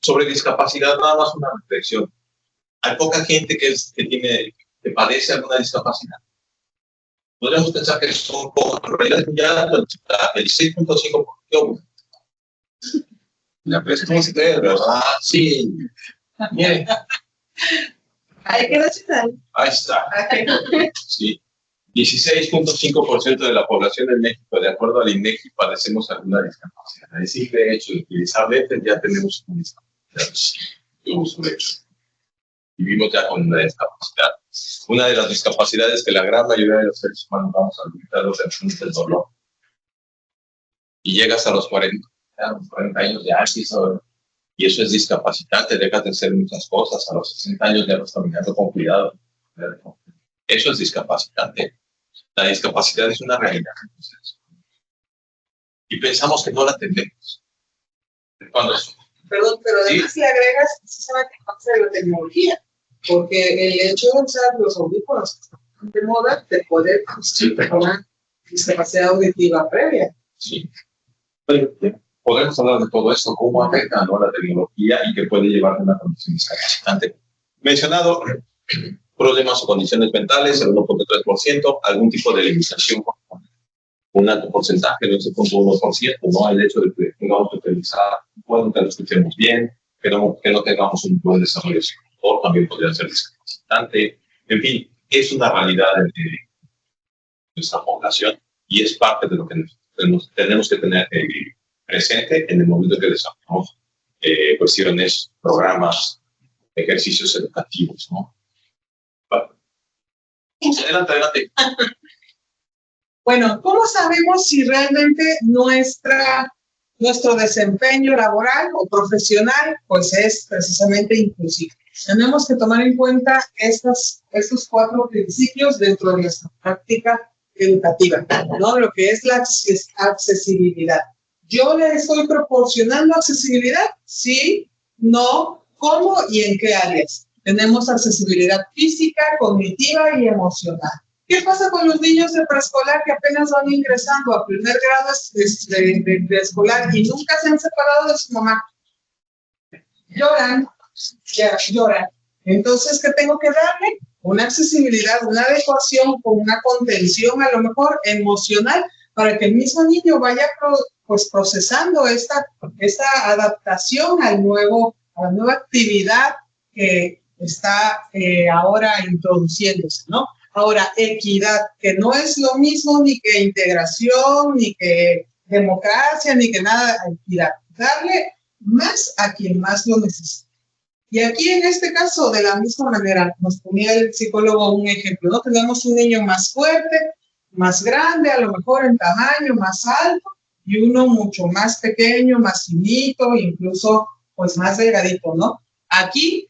Sobre discapacidad, nada más una reflexión. Hay poca gente que padece alguna discapacidad. Podríamos pensar que son pocos, pero en realidad ya el 6.5%. La presión es de verdad, sí. Miren. Hay que nacional. Ahí está. Sí. 16.5% de la población de México, de acuerdo al INEGI, padecemos alguna discapacidad. Es decir, de hecho, de utilizar lentes ya tenemos una discapacidad. Yo uso lentes. Vivimos ya con una discapacidad. Una de las discapacidades que la gran mayoría de los seres humanos vamos a limitar es el dolor. Y llegas a los 40 años de ácido, y eso es discapacitante, dejas de hacer muchas cosas. A los 60 años ya vas caminando con cuidado. Eso es discapacitante. La discapacidad es una realidad. Y pensamos que no la tenemos. Cuando Perdón, pero además ¿sí? Le agregas precisamente de la tecnología, porque el hecho de usar los audífonos de moda te puede una discapacidad auditiva previa. Sí. podemos hablar de todo esto, cómo afecta, ¿no?, la tecnología y que puede llevar a una condición discapacitante. Mencionado problemas o condiciones mentales, el 1.3%, algún tipo de limitación, un alto porcentaje, el 11.1%, ¿no? El hecho de que tengamos que utilizar, bueno, que lo escuchemos bien, que no tengamos un buen desarrollo psicológico, también podría ser discapacitante. En fin, es una realidad de nuestra población y es parte de lo que tenemos que tener presente en el momento que desarrollamos cuestiones, programas, ejercicios educativos, ¿no? Adelante. Bueno, ¿cómo sabemos si realmente nuestro desempeño laboral o profesional pues es precisamente inclusivo? Tenemos que tomar en cuenta estos 4 principios dentro de nuestra práctica educativa, ¿no? Lo que es la accesibilidad. ¿Yo le estoy proporcionando accesibilidad? Sí, no, ¿cómo y en qué áreas? Tenemos accesibilidad física, cognitiva y emocional. ¿Qué pasa con los niños de preescolar que apenas van ingresando a primer grado de preescolar y nunca se han separado de su mamá? Lloran. Entonces, ¿qué tengo que darle? Una accesibilidad, una adecuación con una contención a lo mejor emocional para que el mismo niño vaya procesando esta adaptación a la nueva actividad que está ahora introduciéndose, ¿no? Ahora, equidad, que no es lo mismo ni que integración, ni que democracia, ni que nada, equidad. Darle más a quien más lo necesita. Y aquí en este caso, de la misma manera, nos ponía el psicólogo un ejemplo, ¿no? Tenemos un niño más fuerte, más grande, a lo mejor en tamaño, más alto, y uno mucho más pequeño, más finito, incluso pues más delgadito, ¿no? Aquí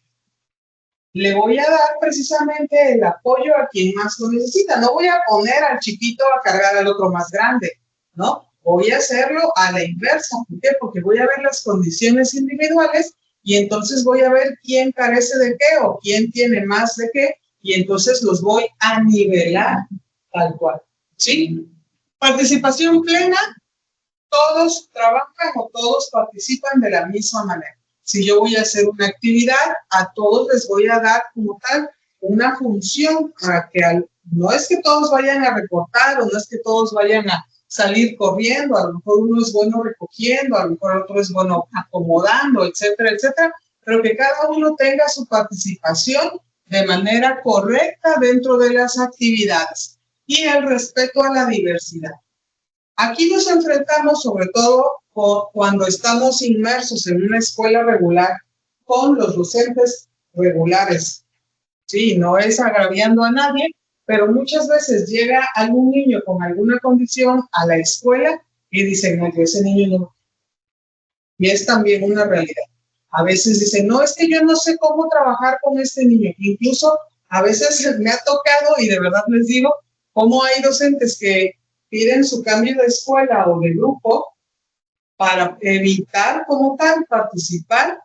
le voy a dar precisamente el apoyo a quien más lo necesita. No voy a poner al chiquito a cargar al otro más grande, ¿no? Voy a hacerlo a la inversa. ¿Por qué? Porque voy a ver las condiciones individuales y entonces voy a ver quién carece de qué o quién tiene más de qué y entonces los voy a nivelar tal cual, ¿sí? Participación plena, todos trabajan o todos participan de la misma manera. Si yo voy a hacer una actividad, a todos les voy a dar como tal una función para que no es que todos vayan a recortar o no es que todos vayan a salir corriendo, a lo mejor uno es bueno recogiendo, a lo mejor otro es bueno acomodando, etcétera, etcétera, pero que cada uno tenga su participación de manera correcta dentro de las actividades y el respeto a la diversidad. Aquí nos enfrentamos sobre todo cuando estamos inmersos en una escuela regular con los docentes regulares. Sí, no es agraviando a nadie, pero muchas veces llega algún niño con alguna condición a la escuela y dicen, no, ese niño no. Y es también una realidad. A veces dicen, no, es que yo no sé cómo trabajar con este niño. Incluso a veces me ha tocado, y de verdad les digo, cómo hay docentes que piden su cambio de escuela o de grupo para evitar como tal participar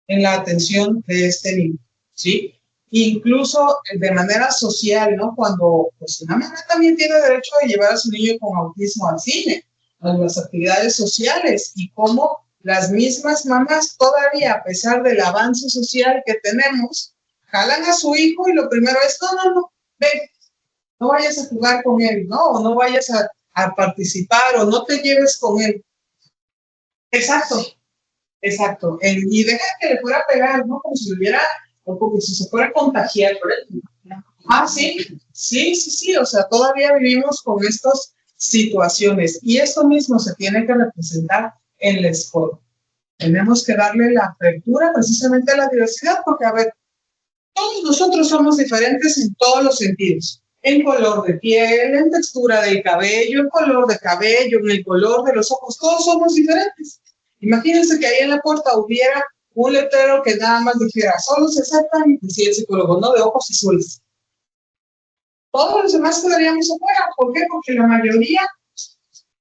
en la atención de este niño, ¿sí? Incluso de manera social, ¿no? Cuando pues una mamá también tiene derecho de llevar a su niño con autismo al cine, a las actividades sociales, y cómo las mismas mamás todavía, a pesar del avance social que tenemos, jalan a su hijo y lo primero es, no, ven, no vayas a jugar con él, ¿no? O no vayas a participar o no te lleves con él. Exacto. Y deja que le fuera a pegar, ¿no? Como si le hubiera, o como si se fuera a contagiar por él. Ah, sí, o sea, todavía vivimos con estas situaciones y esto mismo se tiene que representar en la escuela. Tenemos que darle la apertura precisamente a la diversidad porque, a ver, todos nosotros somos diferentes en todos los sentidos. En color de piel, en textura del cabello, en color de cabello, en el color de los ojos, todos somos diferentes. Imagínense que ahí en la puerta hubiera un letrero que nada más dijera, solo se aceptan, decía el psicólogo, no de ojos azules. Todos los demás quedaríamos afuera. ¿Por qué? Porque la mayoría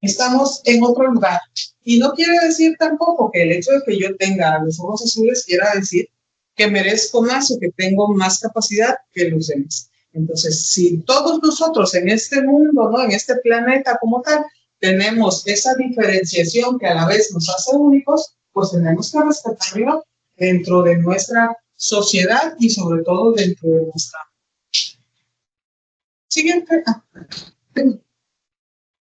estamos en otro lugar. Y no quiere decir tampoco que el hecho de que yo tenga los ojos azules quiera decir que merezco más o que tengo más capacidad que los demás. Entonces, si todos nosotros en este mundo, ¿no? En este planeta como tal, tenemos esa diferenciación que a la vez nos hace únicos, pues tenemos que respetarlo dentro de nuestra sociedad y sobre todo dentro de nuestra... Siguiente.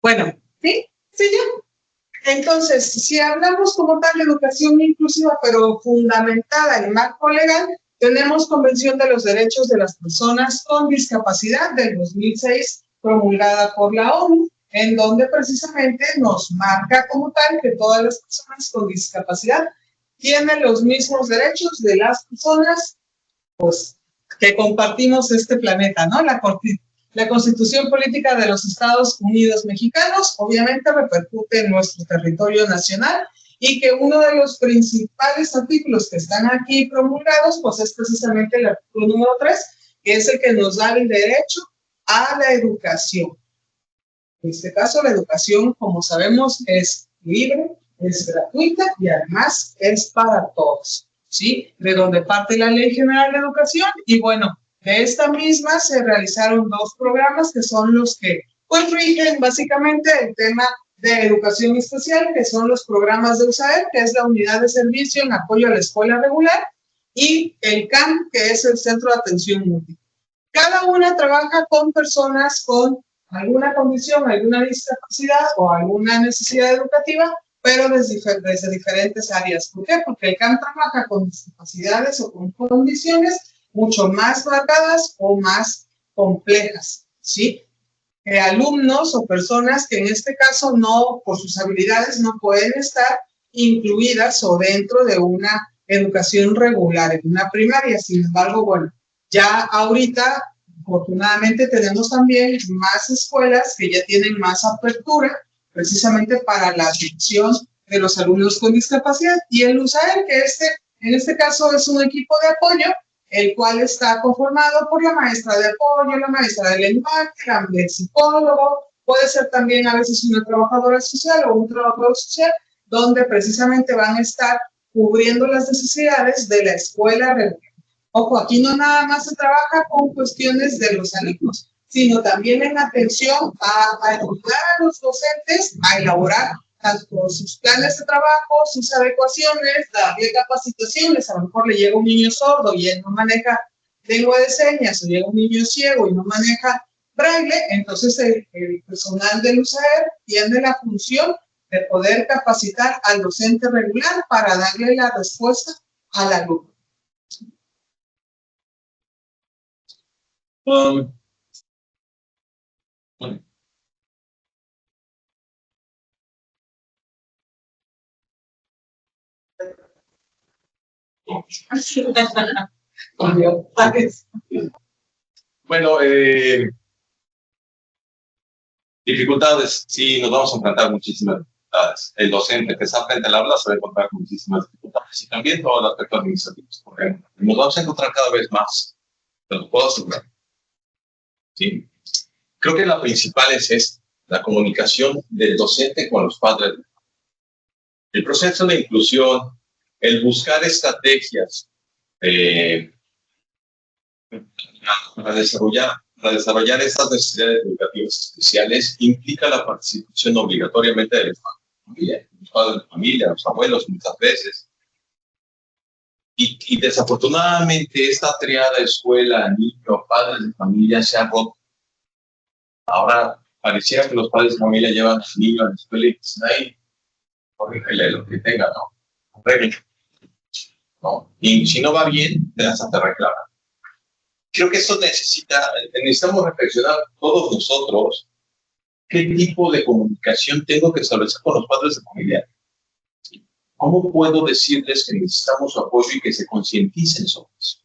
Bueno, ¿sí? ¿Sí ya? Entonces, si hablamos como tal de educación inclusiva, pero fundamentada en marco legal, tenemos Convención de los Derechos de las Personas con Discapacidad del 2006, promulgada por la ONU, en donde precisamente nos marca como tal que todas las personas con discapacidad tienen los mismos derechos de las personas, pues, que compartimos este planeta, ¿no? La Constitución Política de los Estados Unidos Mexicanos obviamente repercute en nuestro territorio nacional y que uno de los principales artículos que están aquí promulgados, pues es precisamente el artículo número 3, que es el que nos da el derecho a la educación. En este caso, la educación, como sabemos, es libre, es gratuita y además es para todos, ¿sí? De donde parte la Ley General de Educación y bueno, de esta misma se realizaron 2 programas que son los que pues rigen básicamente el tema de educación especial, que son los programas de USAER, que es la Unidad de Servicio en Apoyo a la Escuela Regular, y el CAM, que es el Centro de Atención Múltiple. Cada una trabaja con personas con alguna condición, alguna discapacidad o alguna necesidad educativa, pero desde diferentes áreas. ¿Por qué? Porque el CAM trabaja con discapacidades o con condiciones mucho más marcadas o más complejas, ¿sí? Alumnos o personas que en este caso no, por sus habilidades, no pueden estar incluidas o dentro de una educación regular, en una primaria. Sin embargo, bueno, ya ahorita, afortunadamente, tenemos también más escuelas que ya tienen más apertura, precisamente para la atención de los alumnos con discapacidad. Y el USAER, que en este caso es un equipo de apoyo, el cual está conformado por la maestra de apoyo, la maestra de lenguaje, el psicólogo, puede ser también a veces una trabajadora social o un trabajador social, donde precisamente van a estar cubriendo las necesidades de la escuela regular. Ojo, aquí no nada más se trabaja con cuestiones de los alumnos, sino también en atención a ayudar a los docentes a elaborar tanto sus planes de trabajo, sus adecuaciones, darle capacitaciones. A lo mejor le llega un niño sordo y él no maneja lengua de señas, o llega un niño ciego y no maneja braille, entonces el personal del USAER tiene la función de poder capacitar al docente regular para darle la respuesta al alumno. Bueno. Bueno, dificultades, sí, nos vamos a enfrentar muchísimas dificultades. El docente que está frente al aula se va a encontrar con muchísimas dificultades y también todo el aspecto administrativo, por ejemplo. Nos vamos a encontrar cada vez más, pero lo puedo asegurar. ¿Sí? Creo que la principal es la comunicación del docente con los padres. El proceso de inclusión, el buscar estrategias para desarrollar estas necesidades educativas especiales implica la participación obligatoriamente de los padres de familia, los abuelos muchas veces. Y desafortunadamente esta triada escuela, niño, padres de familia se ha roto. Ahora pareciera que los padres de familia llevan al niño a la escuela y dicen, ay, corrígele lo que tenga, ¿no? ¿No? Y si no va bien, te reclaman. Creo que eso necesitamos reflexionar todos nosotros qué tipo de comunicación tengo que establecer con los padres de familia. ¿Cómo puedo decirles que necesitamos su apoyo y que se concienticen sobre eso?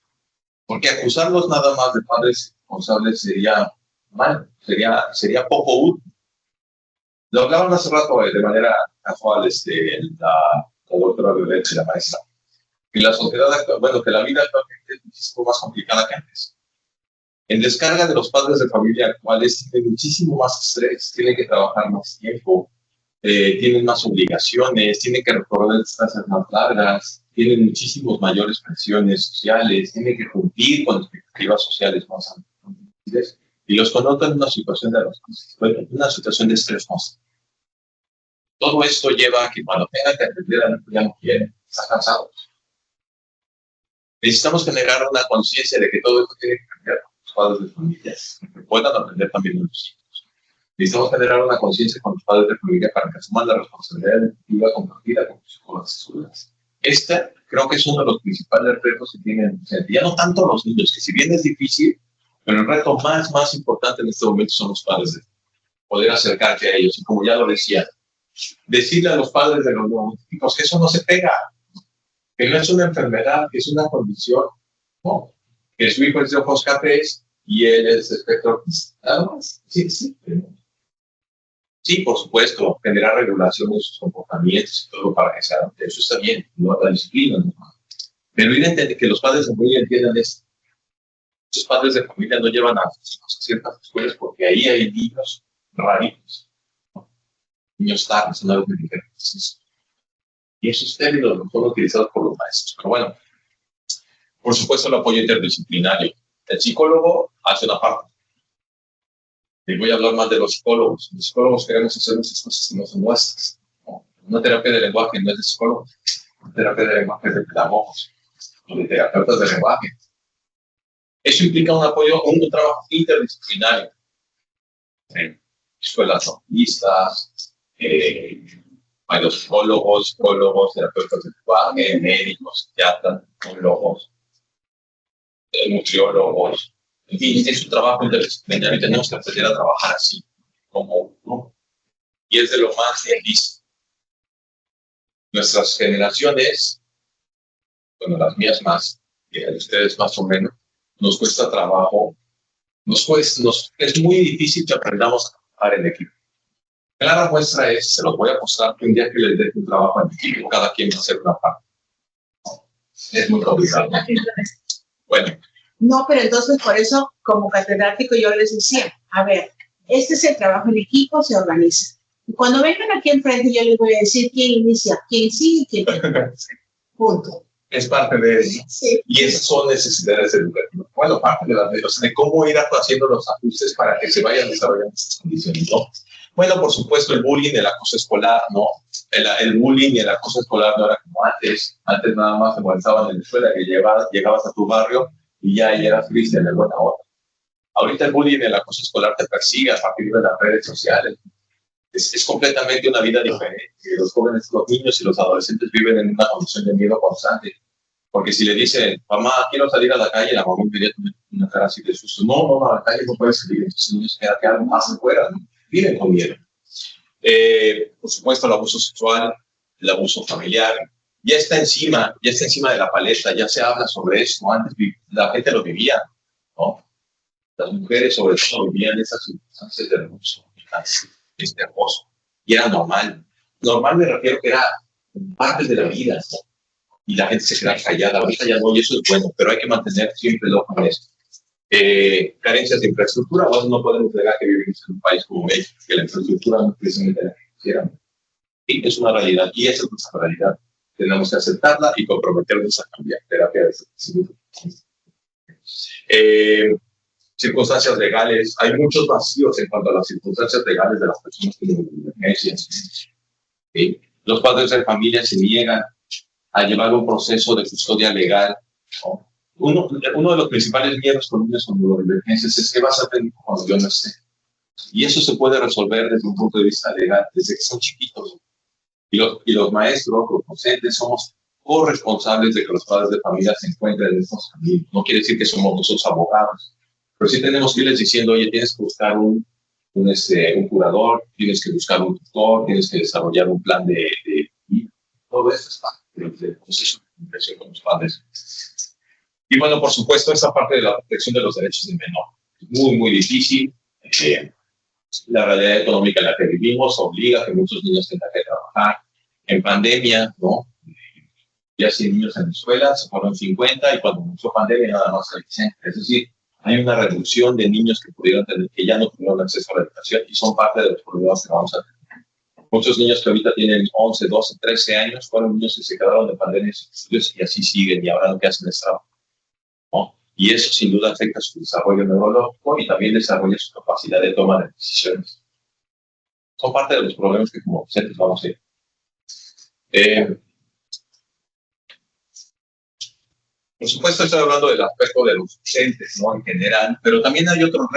Porque acusarlos nada más de padres responsables sería mal, sería poco útil. Lo hablaban hace rato de manera casual la doctora Violet y la maestra. Y la sociedad, bueno, que la vida actualmente es muchísimo más complicada que antes. En descarga de los padres de familia actuales tienen muchísimo más estrés, tienen que trabajar más tiempo, tienen más obligaciones, tienen que recorrer distancias más largas, tienen muchísimos mayores presiones sociales, tienen que cumplir con expectativas sociales más amplias y los connotan en una situación de estrés constante. Todo esto lleva a que cuando tenga que atender a la ya no quiere, está cansado. Necesitamos generar una conciencia de que todo esto tiene que cambiar con los padres de familia, que puedan aprender también de los hijos. Necesitamos generar una conciencia con los padres de familia para que asuman la responsabilidad educativa compartida con las escuelas. Este creo que es uno de los principales retos que tienen, o sea, ya no tanto los niños, que si bien es difícil, pero el reto más importante en este momento son los padres de poder acercarte a ellos. Y como ya lo decía, decirle a los padres de los neumónicos que eso no se pega, que no es una enfermedad, que es una condición, ¿no? Que su hijo es de ojos cafés y él es de espectro autista. Nada más. Sí, por supuesto, generar regulación de sus comportamientos y todo para que se adapte. Eso está bien, no la disciplina, ¿no? Pero evidentemente que los padres de familia entiendan esto. Los padres de familia no llevan a ciertas escuelas porque ahí hay niños raritos, ¿no? Niños tardes, no algo diferentes. Y esos términos no son utilizados por los maestros. Pero bueno, por supuesto el apoyo interdisciplinario. El psicólogo hace una parte. Y voy a hablar más de los psicólogos. Los psicólogos queremos hacer muchas cosas que no son nuestras, ¿no? Una terapia de lenguaje no es de psicólogos. Una terapia de lenguaje es de pedagogos o de terapeutas de lenguaje. Eso implica un apoyo, un trabajo interdisciplinario. Escuelas autistas, hay los psicólogos, terapeutas de lenguaje, médicos, psiquiatras, psicólogos, nutriólogos. En fin, es un trabajo interdisciplinario y tenemos que aprender a trabajar así, como uno. Y es de lo más difícil. Nuestras generaciones, bueno, las mías más, y de ustedes más o menos, nos cuesta trabajo, es muy difícil que aprendamos a trabajar en equipo. Clara muestra es, se los voy a mostrar, que un día que les dé un trabajo en equipo, cada quien va a hacer una parte. Es muy complicado. Bueno. No, pero entonces por eso, como catedrático, yo les decía, a ver, este es el trabajo en equipo, se organiza. Y cuando vengan aquí enfrente, yo les voy a decir quién inicia, quién sigue, quién termina. Punto. Es parte de eso. Sí. Y esas son necesidades educativas. Bueno, parte de las de cómo ir haciendo los ajustes para que se vayan desarrollando estas condiciones, ¿no? Bueno, por supuesto, el bullying, el acoso escolar, ¿no? El bullying y el acoso escolar no era como antes. Antes nada más se molestaban en la escuela, que llegabas a tu barrio y ya eras cristian de buena hora. Ahorita el bullying y el acoso escolar te persigue a partir de las redes sociales. Es completamente una vida diferente. Los jóvenes, los niños y los adolescentes viven en una condición de miedo constante. Porque si le dicen, mamá, quiero salir a la calle, la mamá inmediatamente una cara así de susto. No, a la calle no puedes salir. Entonces los niños quedan algo más afuera, ¿no? Viven con miedo. Por supuesto, el abuso sexual, el abuso familiar, ya está encima de la palestra, ya se habla sobre esto. Antes la gente lo vivía, ¿no? Las mujeres sobre todo vivían esas circunstancias de abuso, este acoso, y era normal. Normal me refiero que era parte de la vida, ¿no? Y la gente se queda callada. Ahorita ya no, y eso es bueno, pero hay que mantener siempre el ojo en esto. Carencias de infraestructura, bueno, no podemos negar que vivimos en un país como México, que la infraestructura no precisamente la quisiera. Sí, es una realidad, y esa es nuestra realidad. Tenemos que aceptarla y comprometernos a cambiar. Terapia de crecimiento. Circunstancias legales, hay muchos vacíos en cuanto a las circunstancias legales de las personas que tienen emergencias. ¿Sí? Los padres de familia se niegan a llevar un proceso de custodia legal, ¿no? Uno de los principales miedos con niños con emergencias es que vas a tener cuando yo no esté. Y eso se puede resolver desde un punto de vista legal, desde que son chiquitos. Y los maestros, los docentes, somos corresponsables de que los padres de familia se encuentren en estos caminos. No quiere decir que somos nosotros abogados, pero sí tenemos que irles diciendo, oye, tienes que buscar un curador, tienes que buscar un tutor, tienes que desarrollar un plan de todo esto está del proceso de impresión con los padres. Y bueno, por supuesto, esa parte de la protección de los derechos del menor es muy difícil. La realidad económica en la que vivimos obliga a que muchos niños tengan que trabajar. En pandemia, ¿no? Ya 100 niños en la escuela, se fueron 50 y cuando comenzó pandemia nada más hay 60. Es decir, hay una reducción de niños que ya no tuvieron acceso a la educación y son parte de los problemas que vamos a tener. Muchos niños que ahorita tienen 11, 12, 13 años fueron niños que se quedaron de pandemia y así siguen y ahora lo que hacen es trabajo, ¿no? Y eso sin duda afecta su desarrollo neurológico y también desarrolla su capacidad de toma de decisiones. son parte de los problemas que como docentes vamos a ir. Por supuesto, estoy hablando del aspecto de los docentes, ¿no? En general, pero también hay otros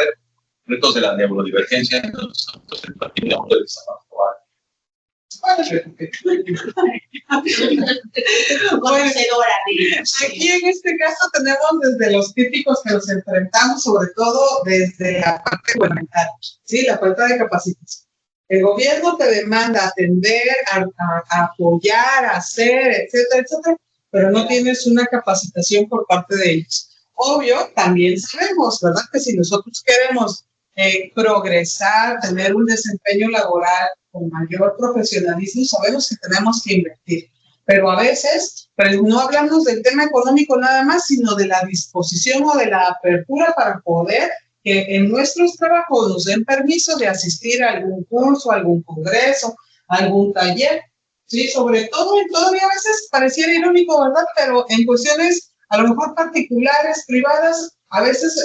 retos de la neurodivergencia en los ámbitos educativos, del desarrollo escolar. Aquí en este caso tenemos desde los típicos que nos enfrentamos, sobre todo desde la parte gubernamental, ¿sí? La falta de capacitación. El gobierno te demanda atender, a apoyar, a hacer, etcétera, etcétera, pero no tienes una capacitación por parte de ellos. Obvio, también sabemos, ¿verdad? Que si nosotros queremos progresar, tener un desempeño laboral con mayor profesionalismo, sabemos que tenemos que invertir. Pero a veces, pues no hablamos del tema económico nada más, sino de la disposición o de la apertura para poder que en nuestros trabajos nos den permiso de asistir a algún curso, algún congreso, algún taller. Sí, sobre todo, todavía a veces pareciera irónico, ¿verdad? Pero en cuestiones a lo mejor particulares, privadas, a veces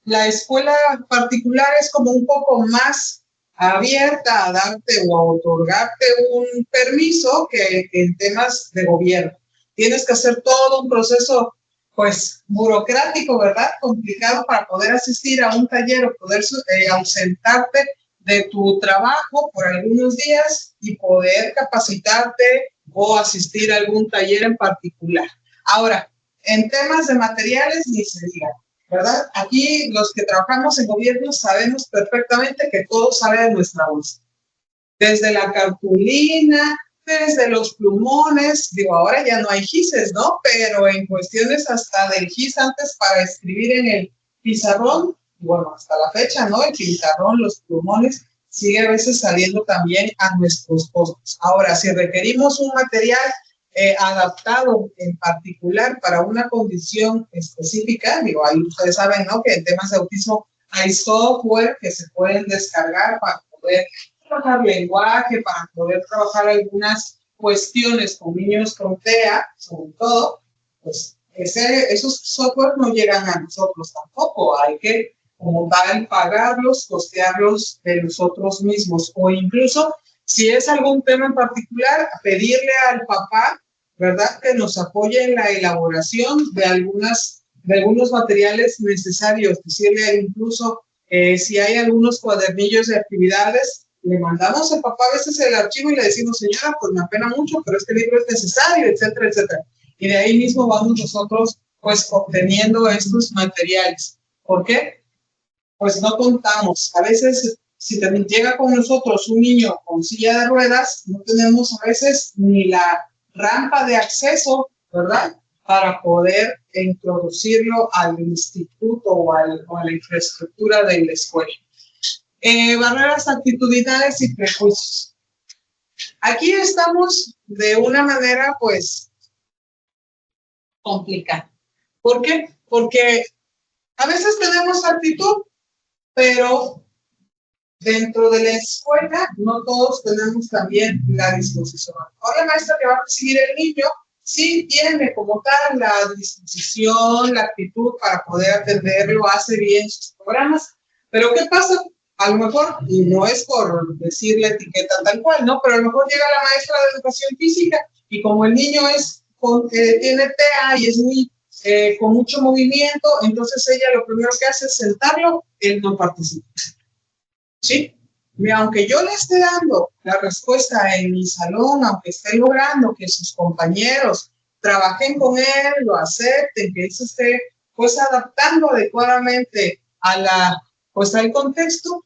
la escuela particular es como un poco más abierta a darte o a otorgarte un permiso que en temas de gobierno. Tienes que hacer todo un proceso, pues, burocrático, ¿verdad? Complicado para poder asistir a un taller o poder ausentarte de tu trabajo por algunos días y poder capacitarte o asistir a algún taller en particular. Ahora, en temas de materiales, ni se diga, ¿verdad? Aquí los que trabajamos en gobierno sabemos perfectamente que todo sale de nuestra bolsa. Desde la cartulina, desde los plumones, digo, ahora ya no hay gises, ¿no? Pero en cuestiones hasta del gis antes para escribir en el pizarrón, bueno, hasta la fecha, ¿no? El pizarrón, los plumones, sigue a veces saliendo también a nuestros costos. Ahora, si requerimos un material adaptado en particular para una condición específica, digo, ahí ustedes saben, ¿no? Que en temas de autismo hay software que se pueden descargar para poder trabajar lenguaje, para poder trabajar algunas cuestiones con niños con TEA, sobre todo, pues esos software no llegan a nosotros tampoco, hay que como tal pagarlos, costearlos de nosotros mismos, o incluso si es algún tema en particular, pedirle al papá, ¿verdad?, que nos apoye en la elaboración de algunos materiales necesarios, decirle incluso si hay algunos cuadernillos de actividades, le mandamos al papá a veces el archivo y le decimos, señora, pues me apena mucho, pero este libro es necesario, etcétera, etcétera. Y de ahí mismo vamos nosotros, pues, obteniendo estos materiales. ¿Por qué? Pues no contamos. A veces, si también llega con nosotros un niño con silla de ruedas, no tenemos a veces ni la rampa de acceso, ¿verdad?, para poder introducirlo al instituto o a la infraestructura de la escuela. Barreras actitudinales y prejuicios. Aquí estamos de una manera, pues, complicada. ¿Por qué? Porque a veces tenemos actitud, pero dentro de la escuela no todos tenemos también la disposición. Ahora la maestra que va a recibir el niño sí tiene como tal la disposición, la actitud para poder atenderlo, hace bien sus programas, pero ¿qué pasa? A lo mejor, y no es por decir la etiqueta tal cual, ¿no? Pero a lo mejor llega la maestra de educación física y como el niño tiene TEA y es muy con mucho movimiento, entonces ella lo primero que hace es sentarlo, él no participa. ¿Sí? Y aunque yo le esté dando la respuesta en mi salón, aunque esté logrando que sus compañeros trabajen con él, lo acepten, que él se esté pues adaptando adecuadamente al contexto,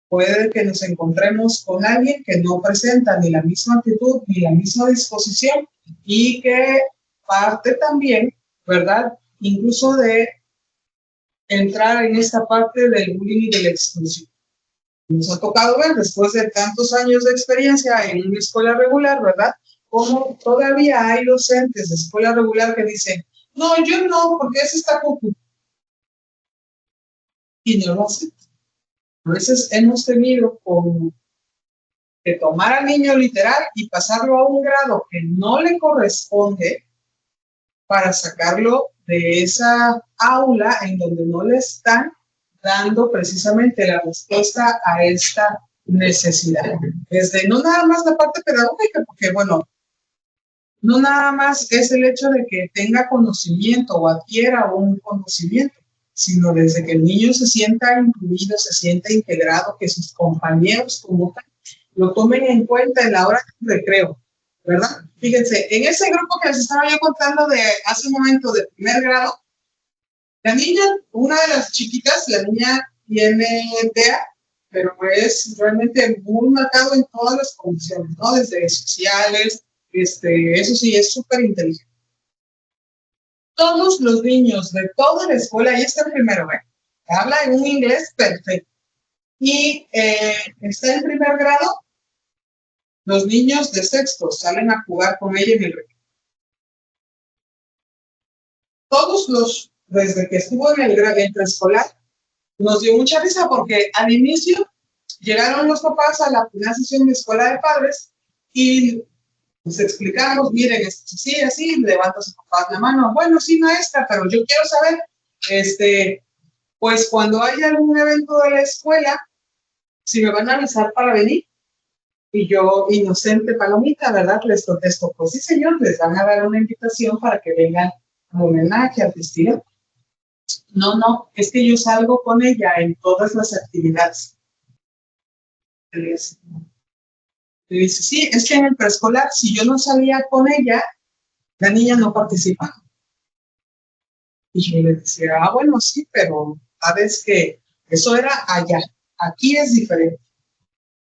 puede que nos encontremos con alguien que no presenta ni la misma actitud ni la misma disposición y que parte también, ¿verdad?, incluso de entrar en esta parte del bullying y de la exclusión. Nos ha tocado ver, después de tantos años de experiencia en una escuela regular, ¿verdad?, como todavía hay docentes de escuela regular que dicen, no, yo no, porque ese está ocupado. Y no lo hacen. A veces hemos tenido que tomar al niño literal y pasarlo a un grado que no le corresponde para sacarlo de esa aula en donde no le están dando precisamente la respuesta a esta necesidad. Desde no nada más la parte pedagógica, porque bueno, no nada más es el hecho de que tenga conocimiento o adquiera un conocimiento, sino desde que el niño se sienta incluido, se sienta integrado, que sus compañeros como tal lo tomen en cuenta en la hora de recreo, ¿verdad? Fíjense, en ese grupo que les estaba yo contando de hace un momento de primer grado, la niña, una de las chiquitas, la niña tiene TEA, pero es realmente muy marcado en todas las condiciones, ¿no? Desde sociales, eso sí, es súper inteligente. Todos los niños de toda la escuela, ahí está el primero, habla en un inglés perfecto. Y está en primer grado, los niños de sexto salen a jugar con ella en el recreo. Todos los, desde que estuvo en el preescolar, nos dio mucha risa porque al inicio llegaron los papás a la primera sesión de escuela de padres y les explicamos, miren, sí, así, levanta su papá la mano. Bueno, sí, maestra, pero yo quiero saber, pues cuando haya algún evento de la escuela, si me van a avisar para venir. Y yo, inocente palomita, ¿verdad? Les contesto, pues sí, señor, les van a dar una invitación para que vengan a homenaje, al festival. No, es que yo salgo con ella en todas las actividades. Le dice, sí, es que en el preescolar, si yo no salía con ella, la niña no participa. Y yo le decía, bueno, sí, pero sabes que eso era allá, aquí es diferente.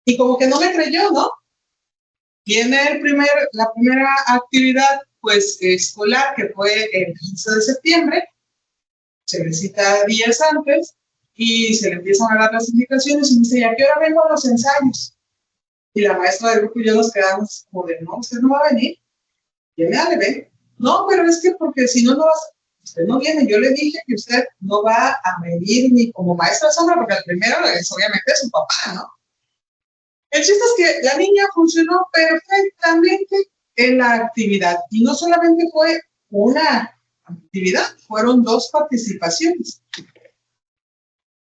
Y como que no me creyó, ¿no? Viene la primera actividad, pues, escolar, que fue el 15 de septiembre, se le cita días antes, y se le empiezan a dar las indicaciones, y me dice, ¿a qué hora vengo a los ensayos? Y la maestra del grupo y yo nos quedamos como de, no, usted no va a venir. Y me dale, ven. No, pero es que porque si no, no vas, usted no viene. Yo le dije que usted no va a venir ni como maestra sombra, porque el primero es obviamente su papá, ¿no? El chiste es que la niña funcionó perfectamente en la actividad. Y no solamente fue una actividad, fueron 2 participaciones.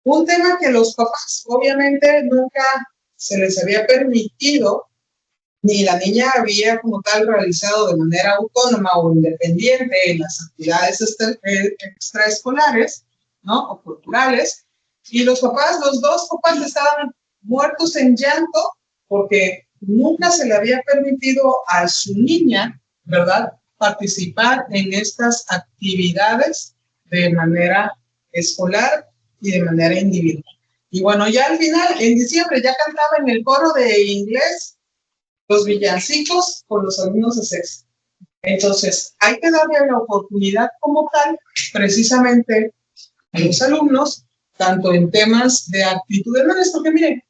Un tema que los papás obviamente nunca se les había permitido, ni la niña había como tal realizado de manera autónoma o independiente en las actividades extraescolares, ¿no? O culturales. Y los papás, los 2 papás estaban muertos en llanto porque nunca se le había permitido a su niña, ¿verdad?, participar en estas actividades de manera escolar y de manera individual. Y bueno, ya al final, en diciembre, ya cantaba en el coro de inglés los villancicos con los alumnos de sexto. Entonces, hay que darle la oportunidad como tal, precisamente a los alumnos, tanto en temas de actitudinales, porque miren,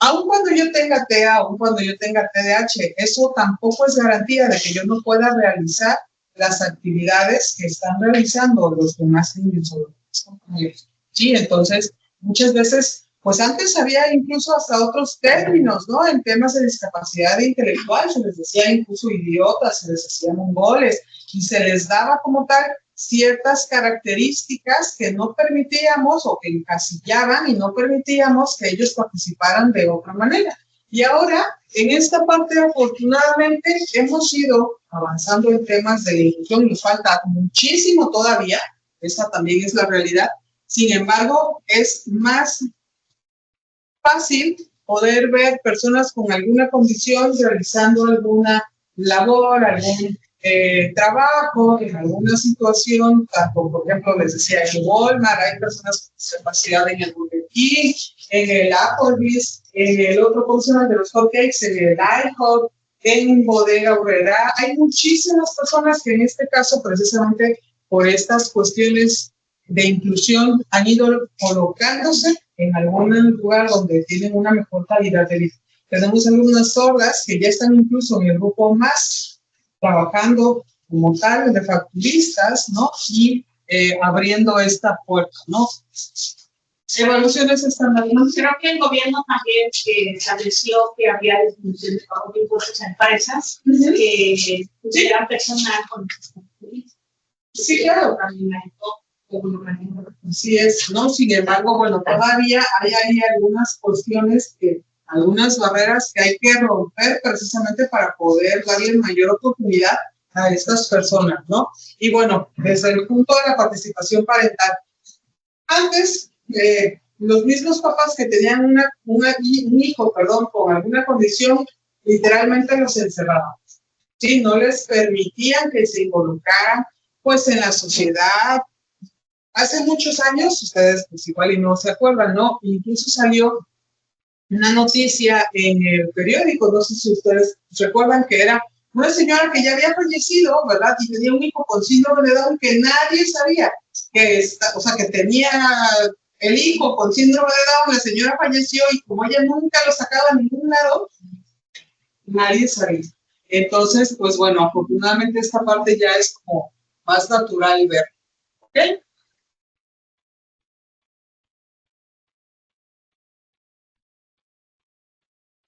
aun cuando yo tenga TEA, aun cuando yo tenga TDAH, eso tampoco es garantía de que yo no pueda realizar las actividades que están realizando los demás niños o los demás compañeros. Sí, entonces, muchas veces, pues antes había incluso hasta otros términos, ¿no? En temas de discapacidad intelectual, se les decía incluso idiotas, se les decía mongoles, y se les daba como tal ciertas características que no permitíamos o que encasillaban y no permitíamos que ellos participaran de otra manera. Y ahora, en esta parte, afortunadamente, hemos ido avanzando en temas de inclusión, nos falta muchísimo todavía, esa también es la realidad. Sin embargo, es más fácil poder ver personas con alguna condición realizando alguna labor, algún trabajo, en alguna situación, tanto, por ejemplo, les decía, en Walmart hay personas con discapacidad en el Burger King, en el Applebee's, en el otro, ¿cómo se llama?, de los hotcakes, en el IHOP, en Bodega Aurrera. Hay muchísimas personas que en este caso, precisamente por estas cuestiones de inclusión, han ido colocándose en algún lugar donde tienen una mejor calidad de vida. Tenemos alumnas sordas que ya están incluso en el grupo más, trabajando como tal de facturistas, ¿no? Y abriendo esta puerta, ¿no? Evaluaciones estandarizadas. Creo que el gobierno también estableció que había disminución de pago de impuestos a empresas que tuvieran personal con discapacidad. Sí, claro. Así es, ¿no? Sin embargo, bueno, todavía hay ahí algunas cuestiones que algunas barreras que hay que romper precisamente para poder darle mayor oportunidad a estas personas, ¿no? Y bueno, desde el punto de la participación parental, antes, los mismos papás que tenían un hijo, con alguna condición, literalmente los encerraban, ¿sí? No les permitían que se involucraran, pues, en la sociedad. Hace muchos años, ustedes pues igual y no se acuerdan, ¿no? Incluso salió una noticia en el periódico, no sé si ustedes recuerdan, que era una señora que ya había fallecido, ¿verdad? Y tenía un hijo con síndrome de Down que nadie sabía o sea, que tenía el hijo con síndrome de Down, la señora falleció y como ella nunca lo sacaba a ningún lado, nadie sabía. Entonces, pues bueno, afortunadamente esta parte ya es como más natural ver, ¿ok?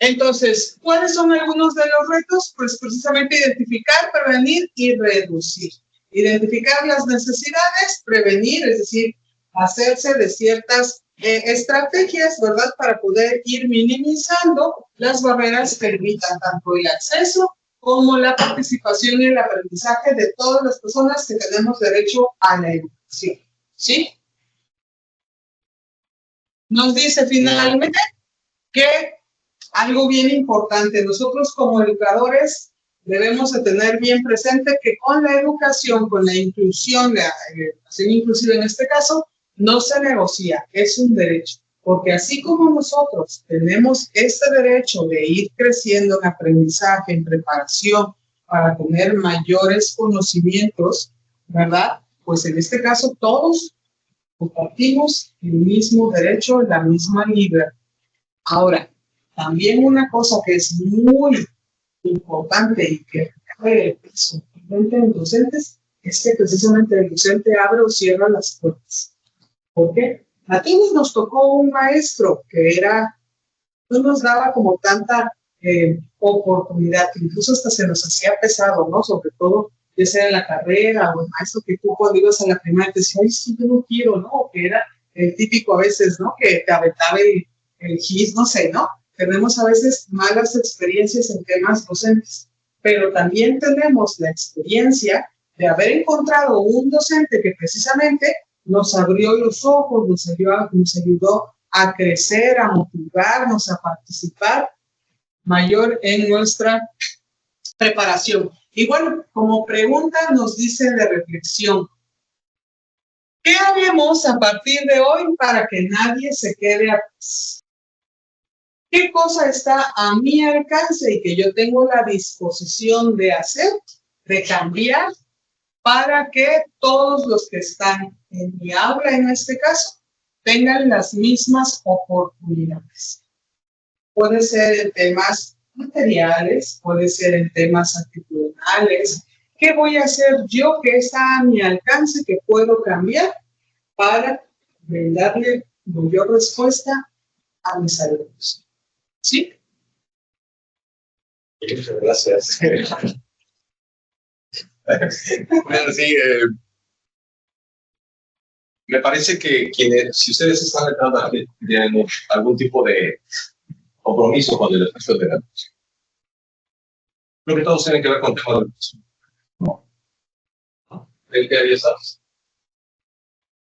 Entonces, ¿cuáles son algunos de los retos? Pues precisamente identificar, prevenir y reducir. Identificar las necesidades, prevenir, es decir, hacerse de ciertas estrategias, ¿verdad? Para poder ir minimizando las barreras que limitan tanto el acceso como la participación y el aprendizaje de todas las personas que tenemos derecho a la educación, ¿sí? Nos dice finalmente que algo bien importante, nosotros como educadores debemos de tener bien presente que con la educación, con la inclusión, la educación inclusiva en este caso, no se negocia, es un derecho. Porque así como nosotros tenemos este derecho de ir creciendo en aprendizaje, en preparación, para tener mayores conocimientos, ¿verdad? Pues en este caso todos compartimos el mismo derecho, la misma libertad. Ahora, también una cosa que es muy importante y que recae principalmente en docentes es que precisamente el docente abre o cierra las puertas. ¿Por qué? A todos nos tocó un maestro que no nos daba como tanta oportunidad, que incluso hasta se nos hacía pesado, ¿no? Sobre todo, ya sea en la carrera o el maestro que tú cuando ibas a la primaria te decía, ay, sí, yo no quiero, ¿no? Que era el típico a veces, ¿no? Que te aventaba el gis, no sé, ¿no? Tenemos a veces malas experiencias en temas docentes, pero también tenemos la experiencia de haber encontrado un docente que precisamente nos abrió los ojos, nos ayudó a crecer, a motivarnos, a participar mayor en nuestra preparación. Y bueno, como pregunta nos dice de reflexión, ¿qué haremos a partir de hoy para que nadie se quede atrás? ¿Qué cosa está a mi alcance y que yo tengo la disposición de hacer, de cambiar, para que todos los que están en mi aula, en este caso, tengan las mismas oportunidades? Puede ser en temas materiales, puede ser en temas actitudinales. ¿Qué voy a hacer yo que está a mi alcance, que puedo cambiar para darle mayor respuesta a mis alumnos? ¿Sí? Muchas gracias. Bueno, sí, me parece que si ustedes están entrando tienen algún tipo de compromiso con el efecto de la educación, creo que todos tienen que ver con temas de educación. ¿No? ¿El que había estado?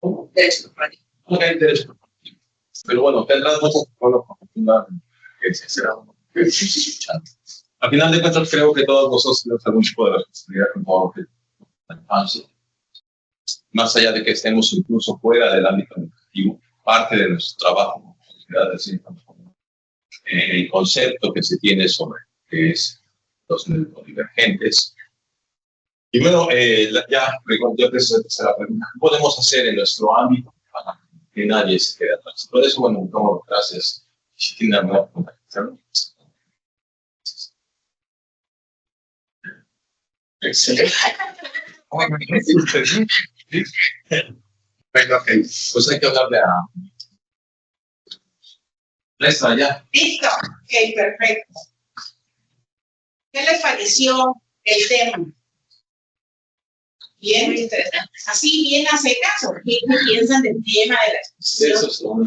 ¿Cómo? Derecho corporativo. Ok, derecho corporativo. Pero bueno, tendrás muchas oportunidades que será. Al final de cuentas, creo que todos nosotros tenemos algún tipo de responsabilidad con todo lo que la infancia. Más allá de que estemos incluso fuera del ámbito educativo, parte de nuestro trabajo como sociedad es el concepto que se tiene sobre qué es los neurodivergentes. Y bueno, ya se la pregunta, ¿qué podemos hacer en nuestro ámbito para que nadie se quede atrás? Por eso, bueno, tomo gracias. Si tienen alguna pregunta que hacer. Excelente. Pues hay que hablarle a Lestra ya. Listo, ok, perfecto. ¿Qué les pareció el tema? Bien, interesante. Así bien hace caso. ¿Qué piensan del tema de la exposición?